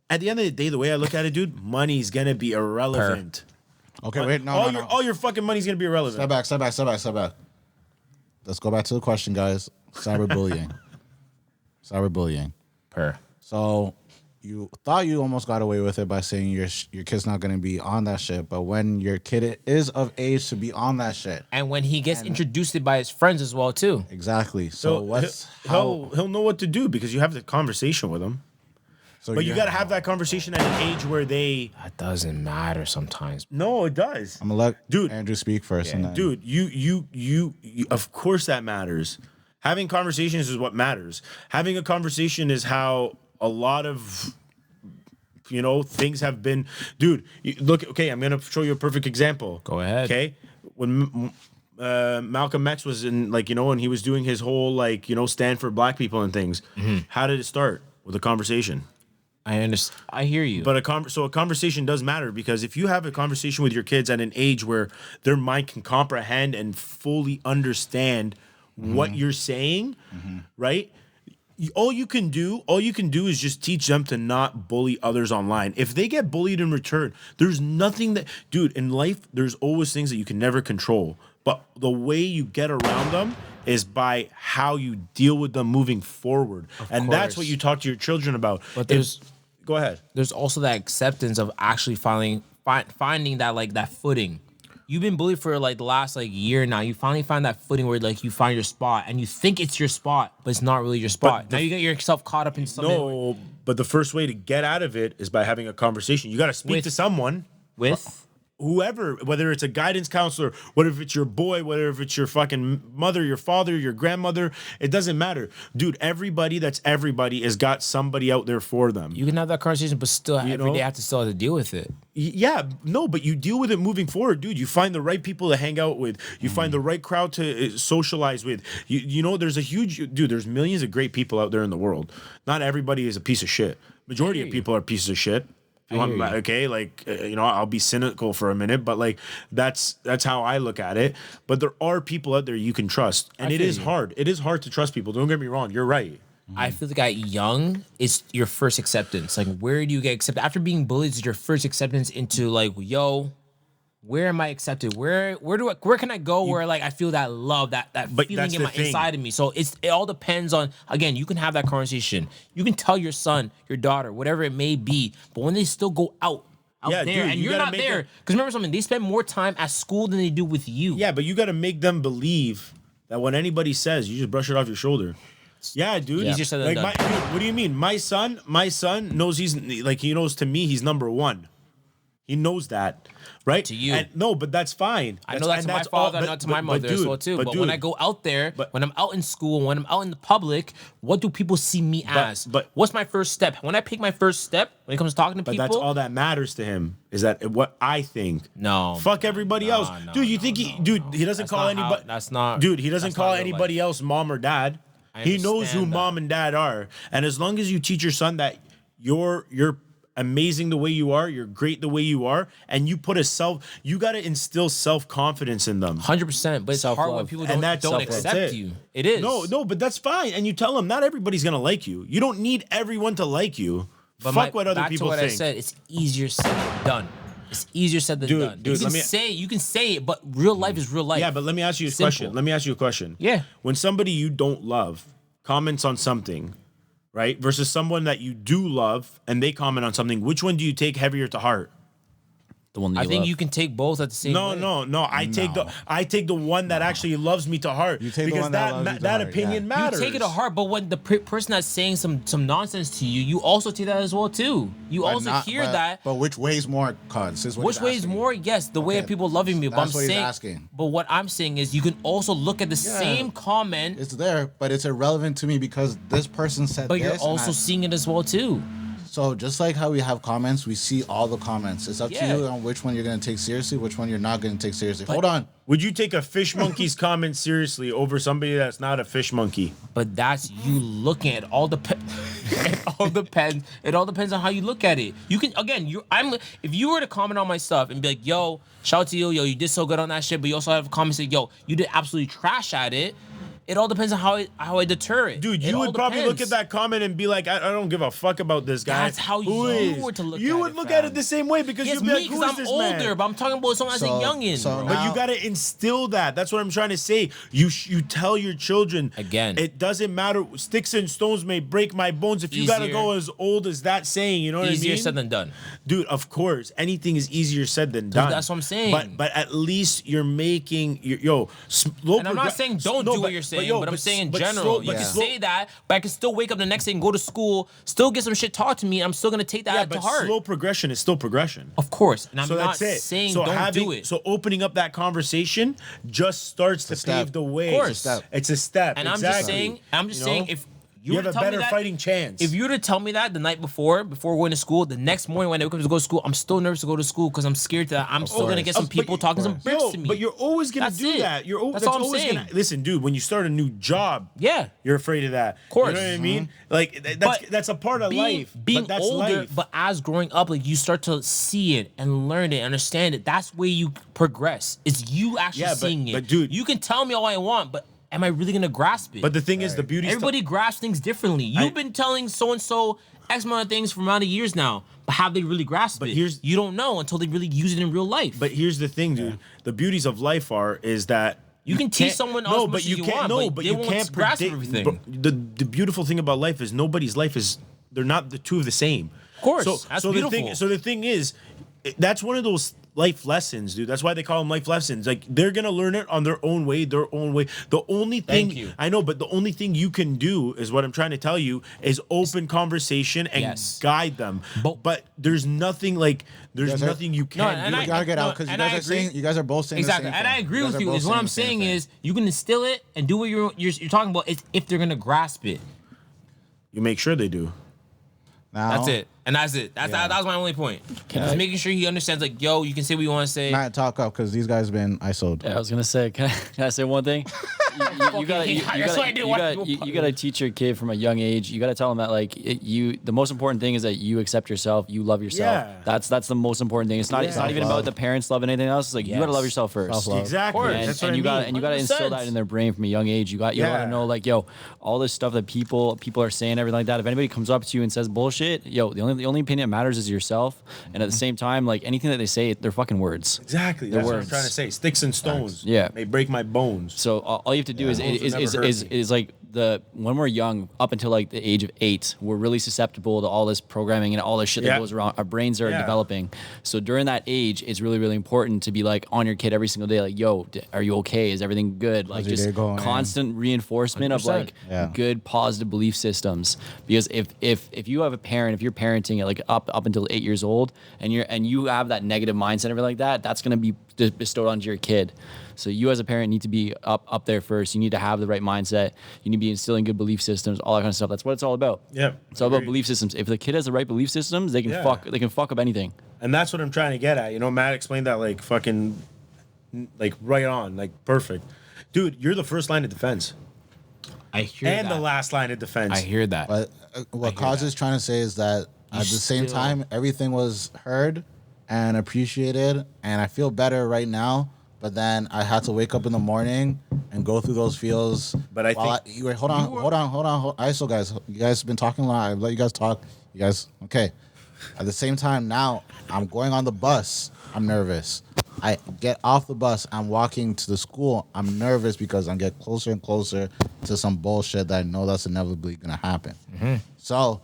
At the end of the day, the way I look at it, dude, money's gonna be irrelevant. Okay, wait, no, all no, your no. all your fucking money's gonna be irrelevant. Step back. Let's go back to the question, guys. Cyberbullying. per. So you thought you almost got away with it by saying your kid's not going to be on that shit, but when your kid is of age to be on that shit, And when he gets introduced it by his friends as well too. exactly. So what's he'll know what to do because you have the conversation with him. So But you got to have that conversation at an age where they. That doesn't matter sometimes. No, it does. I'm gonna let Dude. Andrew speak first, and then Dude, you of course that matters. Having conversations is what matters. Having a conversation is how a lot of things have been. Dude, look, okay, I'm going to show you a perfect example. Go ahead. Okay? When Malcolm X was in when he was doing his whole stand for black people and things. How did it start? With a conversation. I understand. I hear you. But a conversation does matter because if you have a conversation with your kids at an age where their mind can comprehend and fully understand what you're saying, right? all you can do is just teach them to not bully others online. If they get bullied in return, there's nothing that, dude, in life, there's always things that you can never control. But the way you get around them is by how you deal with them moving forward. And that's what you talk to your children about. But go ahead. There's also that acceptance of actually finding that like that footing. You've been bullied for like the last like year now. You finally find that footing where like you find your spot and you think it's your spot, but it's not really your spot. Now you get yourself caught up in something. No, but the first way to get out of it is by having a conversation. You got to speak to someone. With Whoever, whether it's a guidance counselor, whether if it's your boy, whether if it's your fucking mother, your father, your grandmother, it doesn't matter. Dude, everybody has got somebody out there for them. you can have that conversation, but still every day have to still have to deal with it. Yeah, no, but you deal with it moving forward, dude. You find the right people to hang out with. You find the right crowd to socialize with. You know, there's there's millions of great people out there in the world. Not everybody is a piece of shit. Majority of people are pieces of shit. Okay, like I'll be cynical for a minute, but like that's how I look at it. But there are people out there you can trust, and it is hard. It is hard to trust people. Don't get me wrong. You're right. I feel like at young, it's your first acceptance. Like, where do you get accepted? After being bullied, it's your first acceptance into like, yo, where am I accepted? Where can I go where like I feel that love, that feeling inside of me? So it all depends on, again, you can have that conversation. You can tell your son, your daughter, whatever it may be, but when they still go out there, dude, and you're not there, because remember something, they spend more time at school than they do with you. Yeah, but you got to make them believe that when anybody says, you just brush it off your shoulder. Yeah, dude. Easier said than done. Dude, what do you mean? My son knows he knows to me he's number one. He knows that, right? To you. No, but that's fine. I know that to my father, not to my mother as well too. But when I go out there, when I'm out in school, when I'm out in the public, what do people see me as? But what's my first step? When I pick my first step, when it comes to talking to people, that's all that matters to him. Is that what I think? No. Fuck everybody else, dude. You think he doesn't call anybody? That's not. Dude, he doesn't call anybody else mom or dad. He knows who mom and dad are, and as long as you teach your son that you're amazing the way you are, you're great the way you are, and you got to instill self-confidence in them. 100%, but it's hard when people don't accept you. It is. No, but that's fine. And you tell them not everybody's gonna like you. You don't need everyone to like you. But fuck what other people think. I said, it's easier said than done. It's easier said than done. Dude, you can say it, but real life is real life. Yeah, but let me ask you a question. Yeah. When somebody you don't love comments on something, right, versus someone that you do love and they comment on something, which one do you take heavier to heart? The one that I think you can take both at the same way. No. I take the one that actually loves me to heart. You take the because one that loves you to that heart, opinion yeah. matters. You take it to heart, but when the person that's saying some nonsense to you, you also take that as well too. You also hear that. But which weighs more, cuz? Which weighs more? Yes, the way of people loving me. But That's I'm what he's saying, asking. but what I'm saying is, you can also look at the same comment. It's there, but it's irrelevant to me because this person said But this. you're also seeing it as well too. So just like how we have comments, we see all the comments. It's up to you on which one you're going to take seriously, which one you're not going to take seriously. Hold on. Would you take a fish monkey's comment seriously over somebody that's not a fish monkey? But that's you looking at all it all depends. It all depends on how you look at it. You can if you were to comment on my stuff and be like, yo, shout out to you, yo, you did so good on that shit, but you also have a comment saying, yo, you did absolutely trash at it. It all depends on how I deter it. Dude, you would probably look at that comment and be like, I don't give a fuck about this guy. That's how you were to look at it. You would look at it the same way because you'd be like, who is this I'm older, man? but I'm talking about someone as a youngin. But you got to instill that. That's what I'm trying to say. You tell your children. Again. It doesn't matter. Sticks and stones may break my bones. If you got to go as old as that saying, you know what I mean? Easier said than done. Dude, of course. Anything is easier said than done. That's what I'm saying. But at least you're making, and I'm not saying don't do what you're saying, but I'm saying in general. You can say that, but I can still wake up the next day and go to school, still get some shit taught to me, and I'm still going to take that to heart. Slow progression is still progression. Of course. And I'm so not that's saying so don't do it. So opening up that conversation just starts to pave the way. Of course. It's a step. And exactly. I'm just saying if you have a better fighting chance. If you were to tell me that the night before going to school, the next morning when I wake up to go to school, I'm still nervous to go to school because I'm scared that I'm still gonna get some people talking some bricks to me. But you're always gonna do that. That's all I'm saying. Listen, dude, when you start a new job, you're afraid of that. Of course. You know what I mean? Like that's a part of life. Being but that's older, life. but as growing up, like you start to see it and learn it, understand it. That's where you progress. It's you actually seeing it. But dude, you can tell me all I want, but am I really gonna grasp it? But the thing is, the beauty. Everybody grasps things differently. You've been telling so and so X amount of things for amount of years now, but have they really grasped it? You don't know until they really use it in real life. But here's the thing, dude. The beauties of life is that you can teach someone else much as you want, but they won't grasp everything. Bro, the beautiful thing about life is nobody's life is they're not the two of the same. Of course, that's beautiful. The thing is, that's one of those life lessons, dude. That's why they call them life lessons. Like they're gonna learn it on their own way. The only thing I know, but the only thing you can do is what I'm trying to tell you is open conversation and guide them. But there's nothing like nothing you can do. You gotta get out because you guys are both saying exactly, the same and I agree with you. Is what I'm saying is you can instill it and do what you're talking about. Is if they're gonna grasp it. You make sure they do. Now, that's it. And that's it. That was my only point. Just making sure he understands, like, yo, you can say what you want to say. Not talk up because these guys have been ISO'd. Yeah, I was gonna say, can I say one thing? You gotta teach your kid from a young age. You gotta tell them that like the most important thing is that you accept yourself, you love yourself. Yeah. That's the most important thing. It's not even about the parents loving anything else. It's like you gotta love yourself first. Self-love. Exactly. And you gotta instill that in their brain from a young age. You gotta know like, yo, all this stuff that people are saying, everything like that. If anybody comes up to you and says bullshit, yo, the only opinion that matters is yourself. And at the same time, like anything that they say, they're fucking words. Exactly. That's what I'm trying to say. Sticks and stones. Yeah. May break my bones. So all you have to do is like when we're young, up until like the age of 8, we're really susceptible to all this programming and all this shit that goes around. Our brains are developing. So during that age, it's really, really important to be like on your kid every single day. Like, yo, are you okay? Is everything good? Like just constant reinforcement 100%. Of like good, positive belief systems. Because if you have a parent, if you're parenting at like up until 8 years old, and you have that negative mindset and everything like that, that's gonna be bestowed onto your kid. So you as a parent need to be up there first. You need to have the right mindset. You need to be instilling good belief systems, all that kind of stuff. That's what it's all about. Yeah. It's all about belief systems. If the kid has the right belief systems, they can fuck up anything. And that's what I'm trying to get at. You know, Matt explained that like fucking like right on, like perfect. Dude, you're the first line of defense. I hear that. And the last line of defense. I hear that. But what Kaz is trying to say is that at the same time, everything was heard and appreciated, and I feel better right now. But then I had to wake up in the morning and go through those feels. But I think... Wait, hold on. ISO guys, you guys have been talking a lot. I let you guys talk. You guys, okay. At the same time, now I'm going on the bus. I'm nervous. I get off the bus. I'm walking to the school. I'm nervous because I'm getting closer and closer to some bullshit that I know that's inevitably going to happen. Mm-hmm. So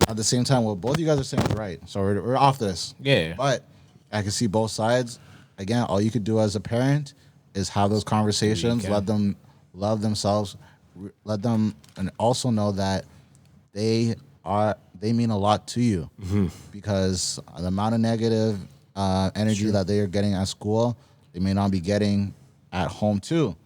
at the same time, what both of you guys are saying is right. So we're off this. Yeah. But I can see both sides. Again, all you could do as a parent is have those conversations, let them love themselves, let them, and also know that they mean a lot to you, because the amount of negative energy that they are getting at school, they may not be getting at home too.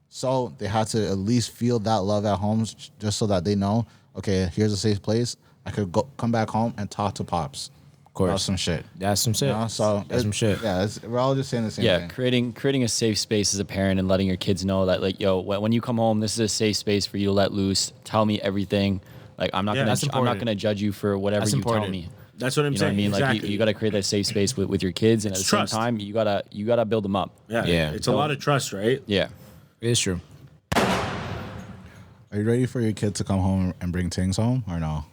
So they have to at least feel that love at home, just so that they know, okay, here's a safe place. I could come back home and talk to Pops. Of course. That's some shit. That's some shit. You know? So that's some shit. Yeah, we're all just saying the same thing. Yeah, creating a safe space as a parent and letting your kids know that, like, yo, when you come home, this is a safe space for you to let loose. Tell me everything. Like, I'm not gonna judge you for whatever you tell me. That's what I'm saying. What I mean? Exactly. Like, you got to create that safe space with your kids, and at the same time, you gotta build them up. Yeah. It's a lot of trust, right? Yeah, it is true. Are you ready for your kid to come home and bring things home, or no?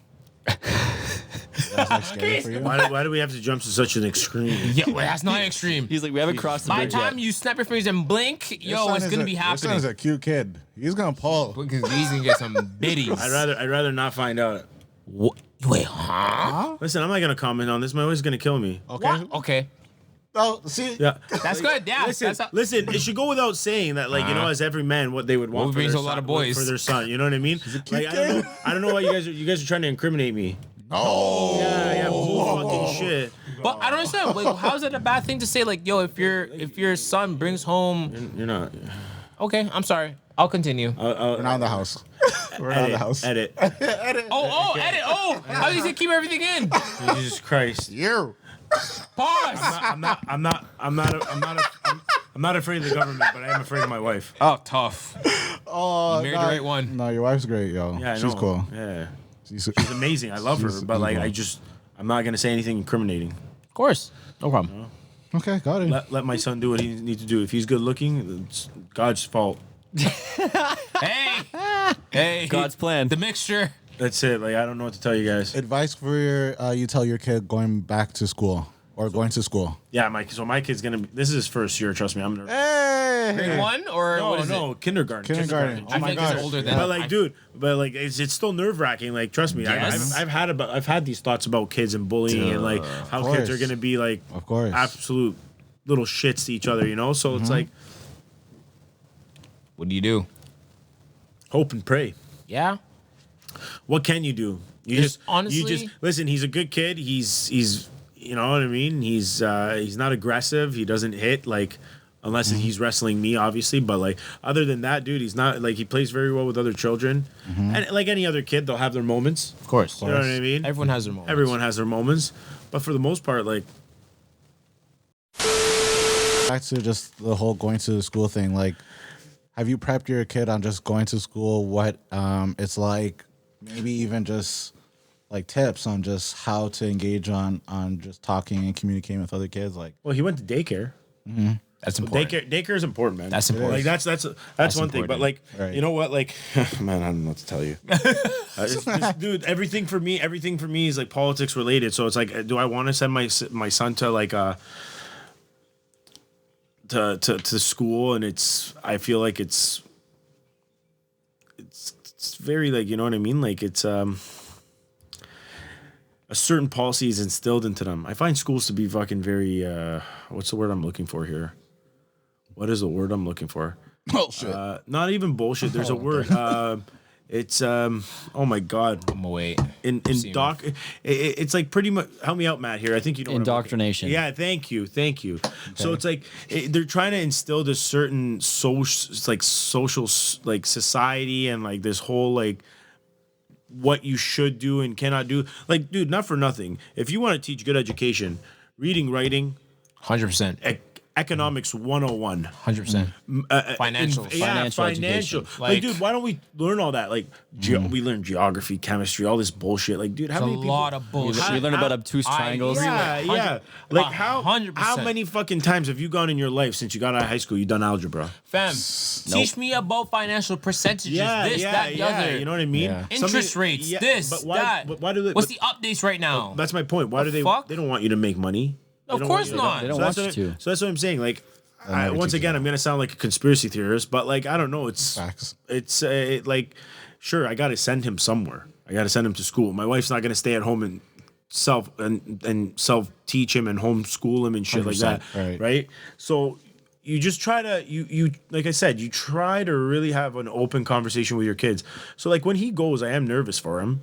That's like scary for you? Why do we have to jump to such an extreme? Yeah, well, that's not extreme. He's like, we haven't crossed the By bridge the time yet. you snap your fingers and blink, yo, it's gonna be happening. Your son's a cute kid. He's gonna pull. Because he's gonna get some biddies. I'd rather not find out. What? Wait, huh? Listen, I'm not gonna comment on this. My wife's gonna kill me. Okay. What? Okay. Oh, see. Yeah. That's good. Yeah. Listen, it should go without saying that, like, you know, as every man, what they would want brings a lot of boys for their son. You know what I mean? Like, I don't know why you guys are trying to incriminate me. Oh. Yeah, bull fucking shit. But I don't understand. Wait, how is it a bad thing to say, like, yo, if your son brings home? You're not. Okay, I'm sorry. I'll continue. We're not in the house. We're not in the house. Edit. Edit. Oh, how does he keep everything in? Jesus Christ. You. Pause. I'm not afraid of the government, but I am afraid of my wife. Oh, tough. Oh, You married the right one. No, your wife's great, yo. Yeah, She's cool. Yeah. She's Amazing. I love her, but like I'm not gonna say anything incriminating. Of course. No problem. Okay, got it. Let my son do what he needs to do. If he's good looking, it's God's fault. Hey, God's plan. The mixture. That's it. Like I don't know what to tell you guys. Advice for your you tell your kid going back to school or going to school. Yeah, my kid's gonna be. This is his first year. Trust me, I'm nervous. Hey, Grade 1 or what is No, it? kindergarten. Kindergarten. I Oh my think it's gosh. older than But like, dude, it's still nerve wracking. Like, trust me, Yes. I've had these thoughts about kids and bullying and like how kids are course. gonna be like, Of course. absolute little shits to each other, you know. So it's like What do you do? hope and pray. Yeah. What can you do? You Just you honestly- just listen. He's a good kid. He's you know what I mean. He's not aggressive. He doesn't hit like. Unless he's wrestling me, obviously, but like other than that, dude, he's not like he plays very well with other children, and like any other kid, they'll have their moments. Of course. You know what I mean? Everyone has their moments. Everyone has their moments, but for the most part, like Back to just the whole going to school thing. Like, have you prepped your kid on just going to school? What it's like? Maybe even just like tips on just how to engage on just talking and communicating with other kids. Like, well, he went to daycare. That's important. Daycare is important, man. That's important. Like that's one thing. But important. like, Right. you know what? Like, man, I don't know what to tell you. Dude, everything for me is like politics related. So it's like, do I want to send my son to like to school? And I feel like it's very like, you know what I mean? Like it's a certain policy is instilled into them. I find schools to be fucking very what's the word I'm looking for here? What is the word I'm looking for? bullshit. Not even bullshit. There's a word. It's oh my god. I'm gonna wait. In it's like pretty much. Help me out, Matt. Here, I think you know. what I'm looking- Indoctrination. Yeah, thank you. So it's like they're trying to instill this certain social like society and like this whole like what you should do and cannot do. Like, dude, not for nothing. If you want to teach good education, reading, writing, 100%. economics 101. 100%. Financial. Financial education. Like, Like- dude, why don't we learn all that? Like, we learn geography, chemistry, all this bullshit. Like, dude, how It's a many people? lot of bullshit. We learn about obtuse triangles. Yeah, Agree with yeah. 100 Like, how 100%. many fucking times have you gone in your life since you got out of high school? You done algebra? Fam, teach me about financial percentages. This, that, the other. You know what I mean? Yeah. Interest rates. This, but why, that. but why do they? What's the updates right now? That's my point. Why do they? fuck? They don't want you to make money. They Of don't course want you to- not. They don't So want that's you what- to. So that's what I'm saying. Like, never once teach again, you I'm gonna sound like a conspiracy theorist, but like I don't know. It's Facts. It's like, sure, I gotta send him somewhere. I gotta send him to school. My wife's not gonna stay at home and self teach him and homeschool him and shit like that. 100%, Right. So you just try to you like I said, you try to really have an open conversation with your kids. So like when he goes, I am nervous for him.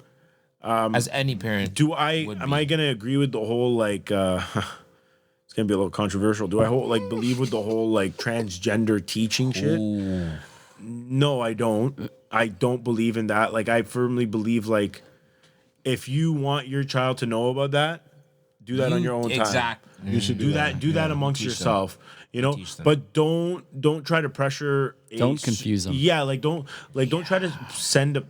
As any parent. Am I gonna agree with the whole like it's gonna be a little controversial. Do I believe with the whole like transgender teaching shit? No, I don't. I don't believe in that. Like I firmly believe like if you want your child to know about that, do that on your own time. Exactly. You should Do that. Do that amongst yourself. You know, Teach them. but don't try to pressure. Don't confuse them. Yeah, don't try to send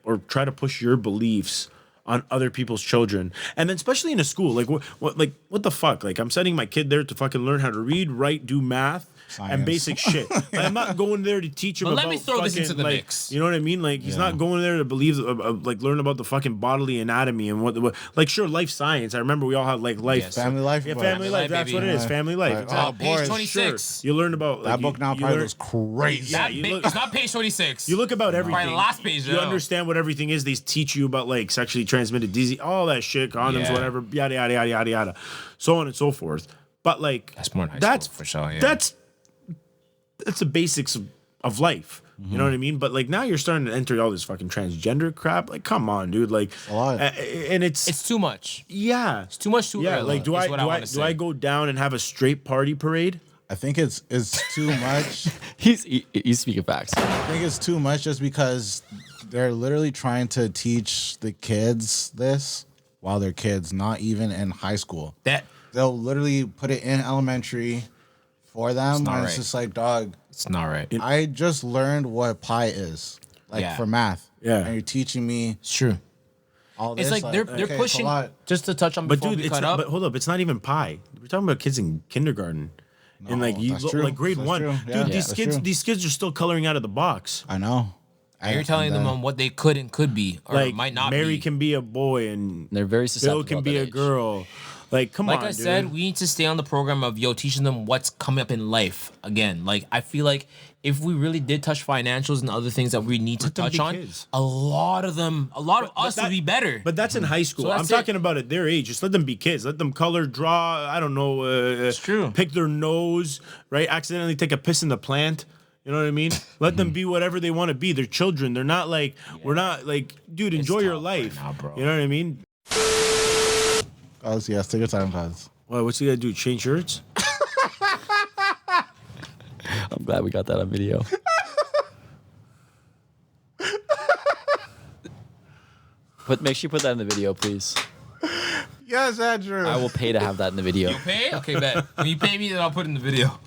or try to push your beliefs on other people's children, and then especially in a school. Like what the fuck? Like I'm sending my kid there to fucking learn how to read, write, do math. And Science. basic shit. Like, I'm not going there to teach him But about. let me throw this into the like, mix. You know what I mean? Like he's not going there to believe, like learn about the fucking bodily anatomy and what. Like sure, life science. I remember we all had like life. Yes. Family life. Yeah, book. family life. That's baby. what it is. Family life. Right. Exactly. Oh, boy. Page 26. You learn about That like, book now you probably learn- was crazy. Yeah, That you big, look- it's not page 26. You look about everything. Probably last page, You though. understand what everything is. They teach you about like sexually transmitted disease, all that shit, condoms, Yeah. whatever, yada yada yada yada yada, so on and so forth. But like That's more in high that's school, for sure, yeah. That's the basics of life. You know what I mean? But like now you're starting to enter all this fucking transgender crap. Like, come on, dude. Like, a lot. And it's It's too much. yeah, It's too much too yeah. early. Like, do is I what do I wanna do say. I go down and have a straight party parade? I think it's too much. He's speaking facts. I think it's too much just because they're literally trying to teach the kids this while they're kids, not even in high school. that? They'll literally put it in elementary for them, not and it's right. just like, dog, It's not right. I just learned what pi is, like Yeah. for math. Yeah. And you're teaching me It's true. all this. It's like they're okay, it's a pushing. lot. Just to touch on But before dude, we it's cut not, up. but hold up, it's not even pi. We're talking about kids in kindergarten. and like that's true. like grade That's 1. true. Dude, Yeah. these kids are still coloring out of the box. I know. And you're telling them on what they could and could be, or Like might not Mary be. can be a boy and They're very Bill susceptible. can at be that a age. girl. Like, come Like on, I dude. said, we need to stay on the program of teaching them what's coming up in life. Again, like I feel like if we really did touch financials and other things that we need to Let them touch be on, kids. a lot of us would be better. But that's in high school. So I'm that's talking about at their age. Just let them be kids. Let them color, draw. I don't know. It's true. Pick their nose, right? Accidentally take a piss in the plant. You know what I mean? Let them be whatever they want to be. They're children. They're not like we're not like, dude. Enjoy your tough life. right now, bro. You know what I mean? Cuz, yes, take your time, cuz. Well, what's he gotta do? Change shirts? I'm glad we got that on video. Make sure you put that in the video, please. Yes, Andrew. I will pay to have that in the video. You pay? Okay, bet. When you pay me, then I'll put it in the video.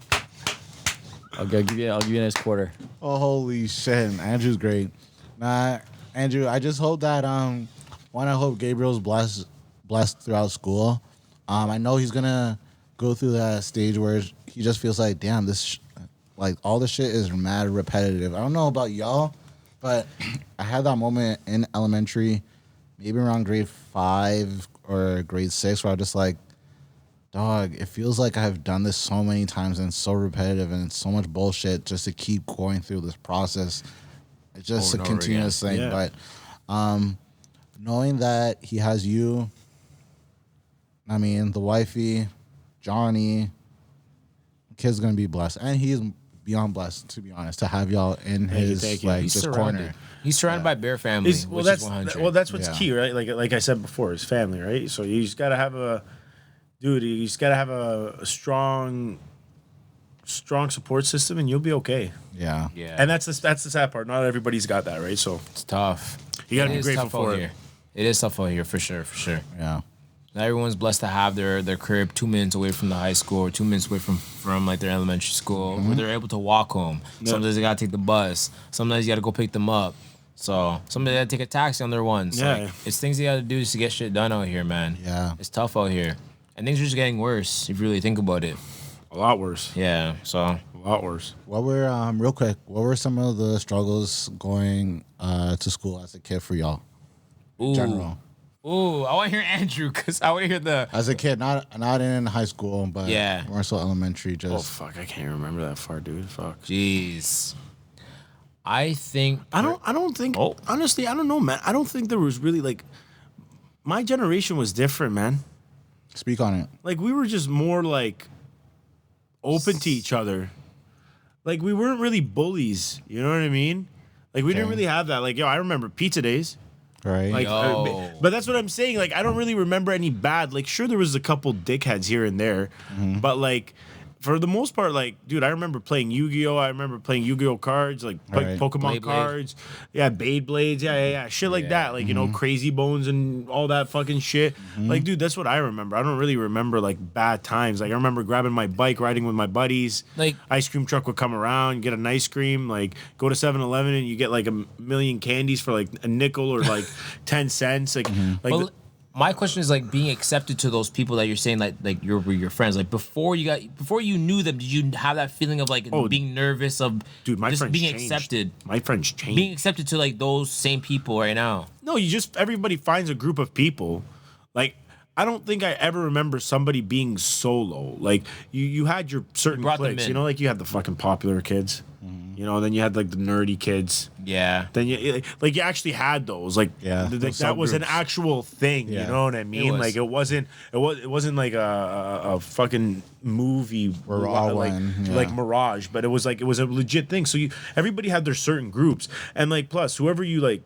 I'll give you a nice quarter. Oh, holy shit. Andrew's great. Nah, Andrew, I just hope that I hope Gabriel's blessed throughout school. I know he's gonna go through that stage where he just feels like, damn, like all this shit is mad repetitive. I don't know about y'all, but I had that moment in elementary, maybe around grade 5 or grade 6, where I was just like, dog, it feels like I've done this so many times and it's so repetitive and it's so much bullshit just to keep going through this process. It's just Over a and over continuous thing. Yeah. But knowing that he has you, I mean, the wifey, Johnny, kid's gonna be blessed. And he's beyond blessed, to be honest, to have y'all in his thank you. like He's just surrounded. corner. He's surrounded by bear family, Well, which is 100. that's what's Yeah. key, right? Like I said before, his family, right? So you just gotta have a strong support system, and you'll be okay. Yeah. Yeah, And that's the sad part. Not everybody's got that, right? So it's tough. you gotta It be is grateful tough for out it. here. It is tough out here for sure. Yeah. Not everyone's blessed to have their crib 2 minutes away from the high school or 2 minutes away from like their elementary school, where they're able to walk home. Sometimes they gotta take the bus. Sometimes you gotta go pick them up. So sometimes they gotta take a taxi on their one. So Yeah. like, it's things you gotta do just to get shit done out here, man. Yeah. It's tough out here, and things are just getting worse if you really think about it. A lot worse. Yeah. So A lot worse. What were real quick, what were some of the struggles going to school as a kid for y'all? ooh, General. ooh, I want to hear Andrew because I want to hear the. As a kid, not in high school, but Yeah. more so elementary. Oh Just fuck, I can't remember that far, dude. Fuck. Jeez. I think. I don't think Oh. honestly, I don't know, man. I don't think there was really like my generation was different, man. speak on it. Like we were just more like open to each other. Like we weren't really bullies, you know what I mean? Like we didn't Okay. really have that. Like, yo, I remember pizza days. Right. Like, Yo. but that's what I'm saying. Like, I don't really remember any bad. Like, sure, there was a couple dickheads here and there, but like, for the most part, like, dude, I remember playing Yu-Gi-Oh. I remember playing Yu-Gi-Oh cards, like Right. Pokemon Beyblade. cards, yeah, Beyblades, yeah, shit like that. Like, you know, Crazy Bones and all that fucking shit. Like, dude, that's what I remember. I don't really remember like bad times. Like, I remember grabbing my bike, riding with my buddies. Like- ice cream truck would come around, get an ice cream, like go to 7-Eleven and you get like a million candies for like a nickel or like 10 cents. Like, Well, my question is like being accepted to those people that you're saying like you're your friends. Like before you knew them, did you have that feeling of like being nervous of dude, my just friends being changed. accepted, My friends changed. being accepted to like those same people right now? No, everybody finds a group of people. Like, I don't think I ever remember somebody being solo. Like, you had your certain brought them cliques. in. You know, like you had the fucking popular kids. You know, then you had like the nerdy kids. Yeah. Then you actually had those. Like, Yeah, those that was an subgroups. actual thing. You Yeah. know what I mean? was. Like, it wasn't like a fucking movie We're all like one, yeah. like Mirage, but it was a legit thing. So everybody had their certain groups, and like plus whoever you like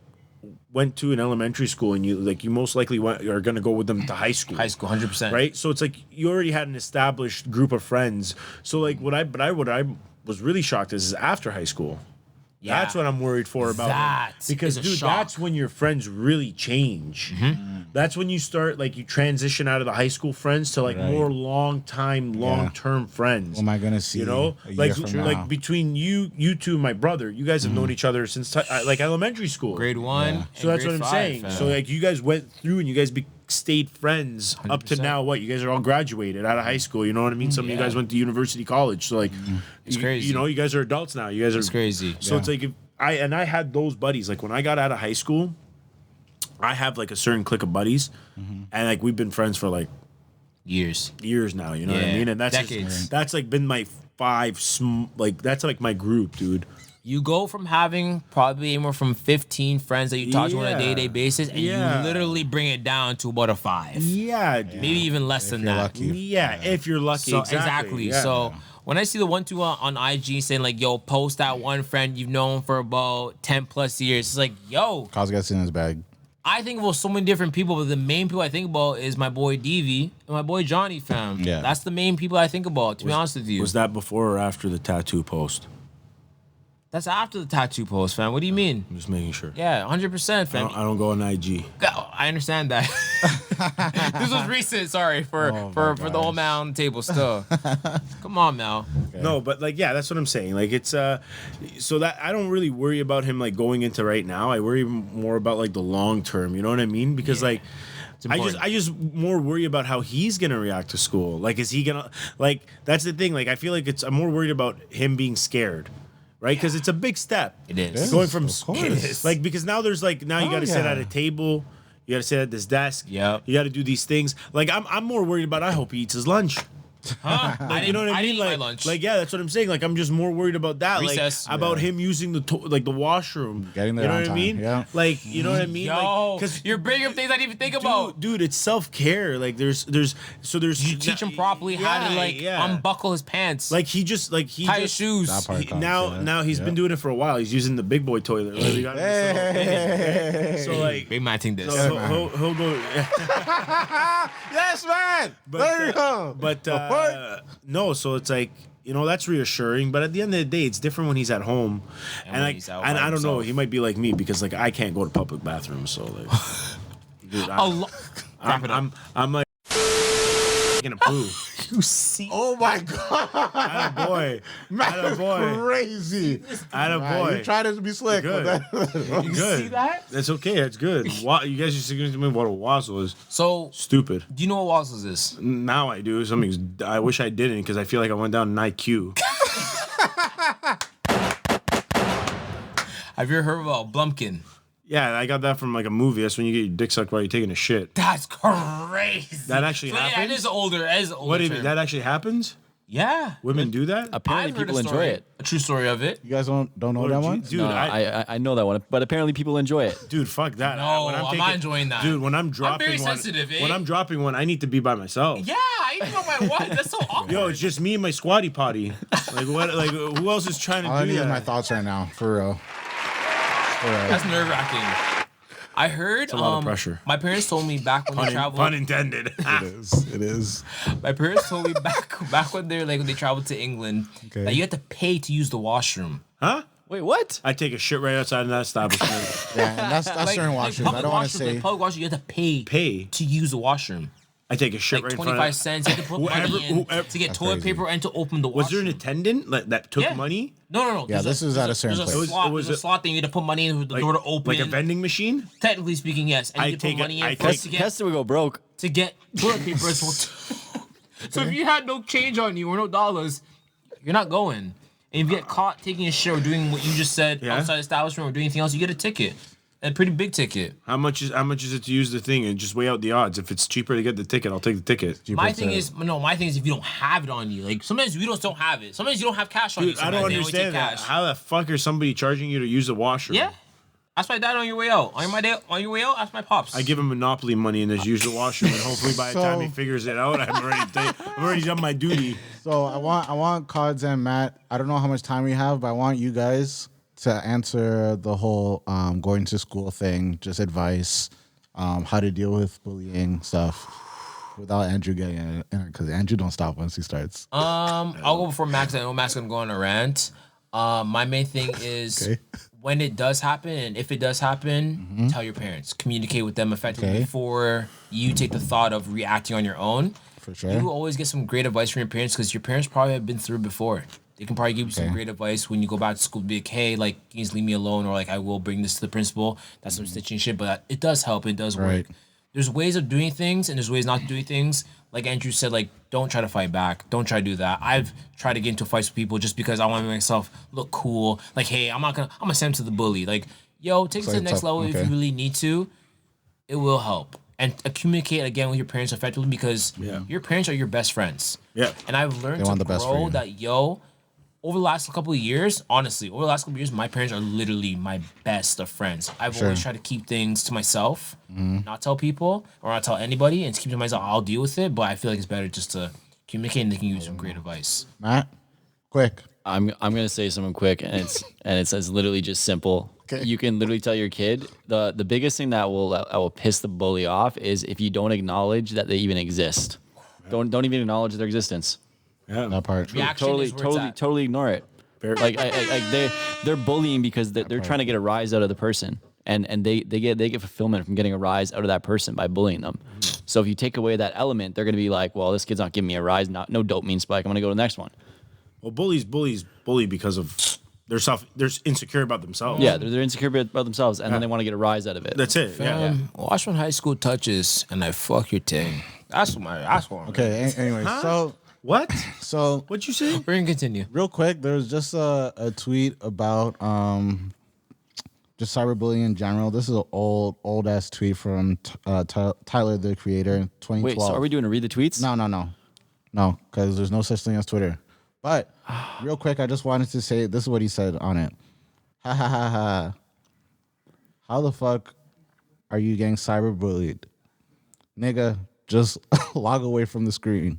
went to in elementary school, and you most likely are gonna go with them to high school. High school, 100%. Right? So it's like you already had an established group of friends. So like what I was really shocked is after high school. Yeah. That's what I'm worried for about That it. Because is a dude, shock. that's when your friends really change. That's when you start like you transition out of the high school friends to like Right. more long term friends. Who am I gonna see? You know, a year like from now? like between you two, my brother, you guys have known each other since like elementary school. Grade 1. Yeah. and So that's what grade I'm 5, saying. So like you guys went through and you guys stayed friends up to 100%. now. What, you guys are all graduated out of high school, you know what I mean? Some of you guys went to university, college, so like It's crazy. you know, you guys are adults now. You guys are It's crazy. So it's like if I had those buddies, like when I got out of high school, I have like a certain clique of buddies, and like we've been friends for like Years. now, you know what I Yeah. mean? And that's Decades. that's like been my that's like my group, dude. You go from having probably anywhere from 15 friends that you talk to on a Yeah. day-to-day basis, and Yeah. you literally bring it down to about a 5. Yeah, dude. Maybe even less than you're that. lucky. Yeah, if you're lucky. So exactly. Yeah. So when I see the 1-2 on IG saying like, "Yo, post that one friend you've known for about 10 plus years," it's like, "Yo, Cause gets in his bag. I think about so many different people, but the main people I think about is my boy Deavy and my boy Johnny, fam. Yeah. That's the main people I think about. To be honest with you, Was that before or after the tattoo post? that's after the tattoo post, fam. What do you mean? I'm just making sure. Yeah, 100%, I fam. don't go on IG. I understand that. This was recent. Sorry for the old man on the table. Still, come on now. No, but like, yeah, that's what I'm saying. Like, it's so that I don't really worry about him like going into right now. I worry more about like the long term. You know what I mean? Because like, important. I just more worry about how he's gonna react to school. Like, is he gonna like? That's the thing. Like, I feel like I'm more worried about him being scared. Right, because it's a big step. It is. Going from of course. like, because now there's like, now you got to sit yeah. at a table, you got to sit at this desk. Yep. You got to do these things. Like, I'm more worried about. I hope he eats his lunch. Huh? You know what I mean? didn't eat Like, my lunch. like, yeah, that's what I'm saying. Like, I'm just more worried about that. Recess. Like, about him using the washroom. Getting there You know on what I time, mean? yeah. Like, you know what I mean? Yo, Because you're bringing up things I didn't even think about. dude, it's self care. Like, there's You teach him properly how to like unbuckle his pants, Like he tie his shoes. That part. now he's been doing it for a while. He's using the big boy toilet. Like, we got him so like. Big man think this. So he'll go. Yes, man. There you go. But no, so it's like, you know, that's reassuring. But at the end of the day, it's different when he's at home, and when like, he's out and by I don't know, himself. he might be like me because like I can't go to public bathrooms, so like, dude, I'm like gonna poo. You see? Oh my god. Atta boy, Man, boy, crazy. atta Man, boy. you tried to be slick. Good. But that, Good. see that? That's okay. That's good. You guys used to give me what a wazzle is. So, Stupid. do you know what wazzles is? Now I do. I wish I didn't because I feel like I went down in IQ. Have you ever heard about Blumpkin? Yeah, I got that from like a movie. That's when you get your dick sucked while you're taking a shit. That's crazy. That actually So, yeah, happens? it is older. It is older. What do you mean? term. That actually happens? Yeah. Women do that? Apparently, I've heard people a enjoy story, it. A true story of it. you guys don't know that one? Dude, No, I know that one, but apparently people enjoy it. dude, fuck that. No, When I'm not enjoying that. Dude, when I'm dropping very one, sensitive, eh? when I'm dropping one, I need to be by myself. Yeah, I know my wife. That's so awkward. Yo, it's just me and my squatty potty. Like what? Like who else is trying to All I do need is that? my thoughts right now, for real. That's nerve wracking. I heard a lot of pressure. My parents told me back when they traveled. Pun intended. It is. My parents told me back when they traveled to England Okay. that you had to pay to use the washroom. Huh? Wait, what? I take a shit right outside of that establishment. Yeah, and that's certain washrooms. I don't want to say. public washroom. You have to pay Pay? to use the washroom. I take a shit Like right in front 25 of cents. You have to put money in to get toilet crazy. paper and to open the Was there washroom. an attendant that took Yeah. money? No. Yeah, this is at a certain there's place. slot, Was there's a it- slot thing. You had to put money in with the door to open. Like a vending machine? Technically speaking, yes. And I you had to take put it- money I in take- first Kester would go broke. to get toilet paper as well. So if you had no change on you or no dollars, you're not going. And if you get caught taking a shit or doing what you just said Yeah. outside the establishment or doing anything else, you get a ticket. A pretty big ticket. How much is it to use the thing and just weigh out the odds? If it's cheaper to get the ticket, I'll take the ticket. My thing is if you don't have it on you. Like sometimes we don't have it. Sometimes you don't have cash on you. Dude, I don't Sometimes they always take understand that. cash. How the fuck is somebody charging you to use the washroom? Yeah. Ask my dad on your way out. On your way out, ask my pops. I give him Monopoly money and just use the washroom, and hopefully by the time he So- figures it out, I'm already done my duty. So I want Cods and Matt. I don't know how much time we have, but I want you guys to answer the whole going to school thing, just advice, how to deal with bullying stuff, without Andrew getting in it, because Andrew don't stop once he starts. I'll go before Max. I know Max is gonna go on a rant. My main thing is Okay. when it does happen, and if it does happen, tell your parents. Communicate with them effectively Okay. before you take the thought of reacting on your own. For sure. You always get some great advice from your parents because your parents probably have been through it before. They can probably give you some Okay. great advice when you go back to school. Be like, hey, like, can you just leave me alone? Or like, I will bring this to the principal. That's some stitching shit, but it does help. It does Right. work. there's ways of doing things and there's ways not to do things. Like Andrew said, like, don't try to fight back. Don't try to do that. I've tried to get into fights with people just because I want to make myself look cool. Like, hey, I'm gonna send to the bully. Like, yo, take it to the next level if you really need to. It will help. And communicate again with your parents effectively because your parents are your best friends. Yeah. And I've learned to grow that, over the last couple of years, honestly, my parents are literally my best of friends. I've always tried to keep things to myself, not tell people or not tell anybody, and to keep to myself. I'll deal with it, but I feel like it's better just to communicate and they can give you some great advice. Matt, quick. I'm gonna say something quick, and it's literally just simple. Okay. You can literally tell your kid the biggest thing that will piss the bully off is if you don't acknowledge that they even exist. Don't even acknowledge their existence. Yeah. That part. Reaction is where it's at. Totally ignore it. Like they're bullying because they're trying to get a rise out of the person, and they get fulfillment from getting a rise out of that person by bullying them. So if you take away that element, they're gonna be like, well, this kid's not giving me a rise, no dopamine spike. I'm gonna go to the next one. Well, bullies bully because of they're insecure about themselves. Yeah, they're insecure about themselves, and then they want to get a rise out of it. That's it. Yeah. Watch when high school touches and I fuck your thing. That's what. Okay. Anyway, so What? so What'd you say? We're gonna continue. real quick, there was just a tweet about just cyberbullying in general. This is an old ass tweet from Tyler the Creator in 2012. Wait, so are we doing to read the tweets? No, because there's no such thing as Twitter. But real quick, I just wanted to say this is what he said on it. Ha ha ha ha. How the fuck are you getting cyberbullied? Nigga, just log away from the screen.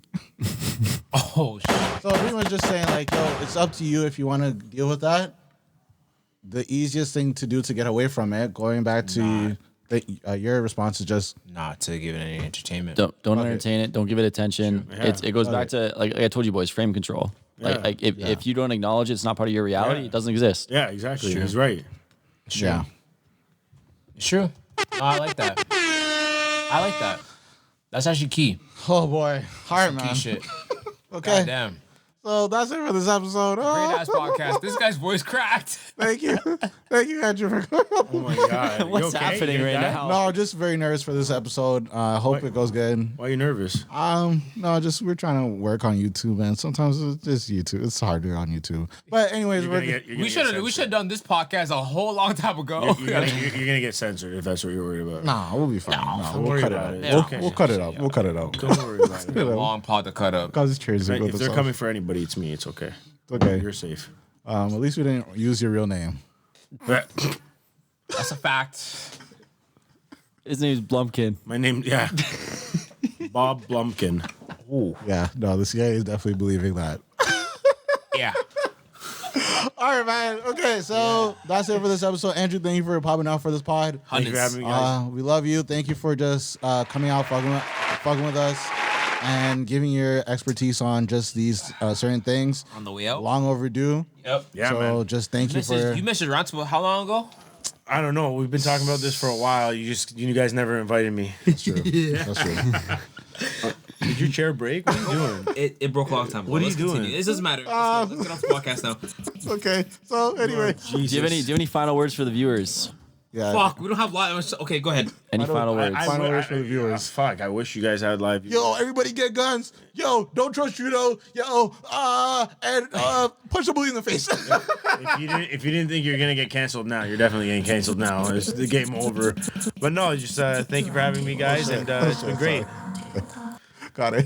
Oh shit. So pretty much just saying like, yo, it's up to you if you want to deal with that. The easiest thing to do to get away from it, going back to your response is just Not to give it any entertainment. Don't entertain it. Don't give it attention. It goes back to like I told you boys, frame control. Like if you don't acknowledge it's not part of your reality, it doesn't exist. Yeah, exactly. He's right. yeah. It's true. No, I like that. That's actually key. Oh boy, hard Key man. shit. Okay, Damn. so that's it for this episode. Great ass podcast. This guy's voice cracked. Thank you, Andrew, for coming up. Oh my god. What's happening right now? No, just very nervous for this episode. Hope it goes good. Why are you nervous? No, just we're trying to work on YouTube, and sometimes it's just YouTube. It's harder on YouTube. But anyways, We should have done this podcast a whole long time ago. You're gonna get censored if that's what you're worried about. nah, we'll be fine. Don't We'll worry cut it about out. it. Okay. We'll cut it out. We'll cut it out. Don't worry about it. A long pod to cut up. Cause it's cheers. If they're coming for anybody, it's me. It's okay. Okay. You're safe. At least we didn't use your real name. That's a fact. His name's Blumpkin. My name, yeah. Bob Blumpkin. Yeah, no, the CIA is definitely believing that. Yeah. All right, man. Okay, so that's it for this episode. Andrew, thank you for popping out for this pod. Thank you for having me, guys. We love you. Thank you for just coming out, fucking with us, and giving your expertise on just these certain things. On the way out. Long overdue. Yep. Yeah, so man. just thank you for. You mentioned RoundTable how long ago? I don't know. We've been talking about this for a while. You guys never invited me. That's true. That's true. Did your chair break? What are you doing? It broke a long time ago. What are you Let's doing? continue. It doesn't matter. Let's get off the podcast now. Okay. So anyway, Do you have any final words for the viewers? yeah. Fuck, we don't have live. Okay, go ahead. Any final words? Final words for the viewers. Fuck, I wish you guys had live viewers. Yo, everybody get guns. Yo, don't trust Judo. Yo, and punch the bully in the face. If you didn't think you're gonna get canceled now, you're definitely getting canceled now. It's the game over. But no, just thank you for having me, guys, and it's been great. Got it.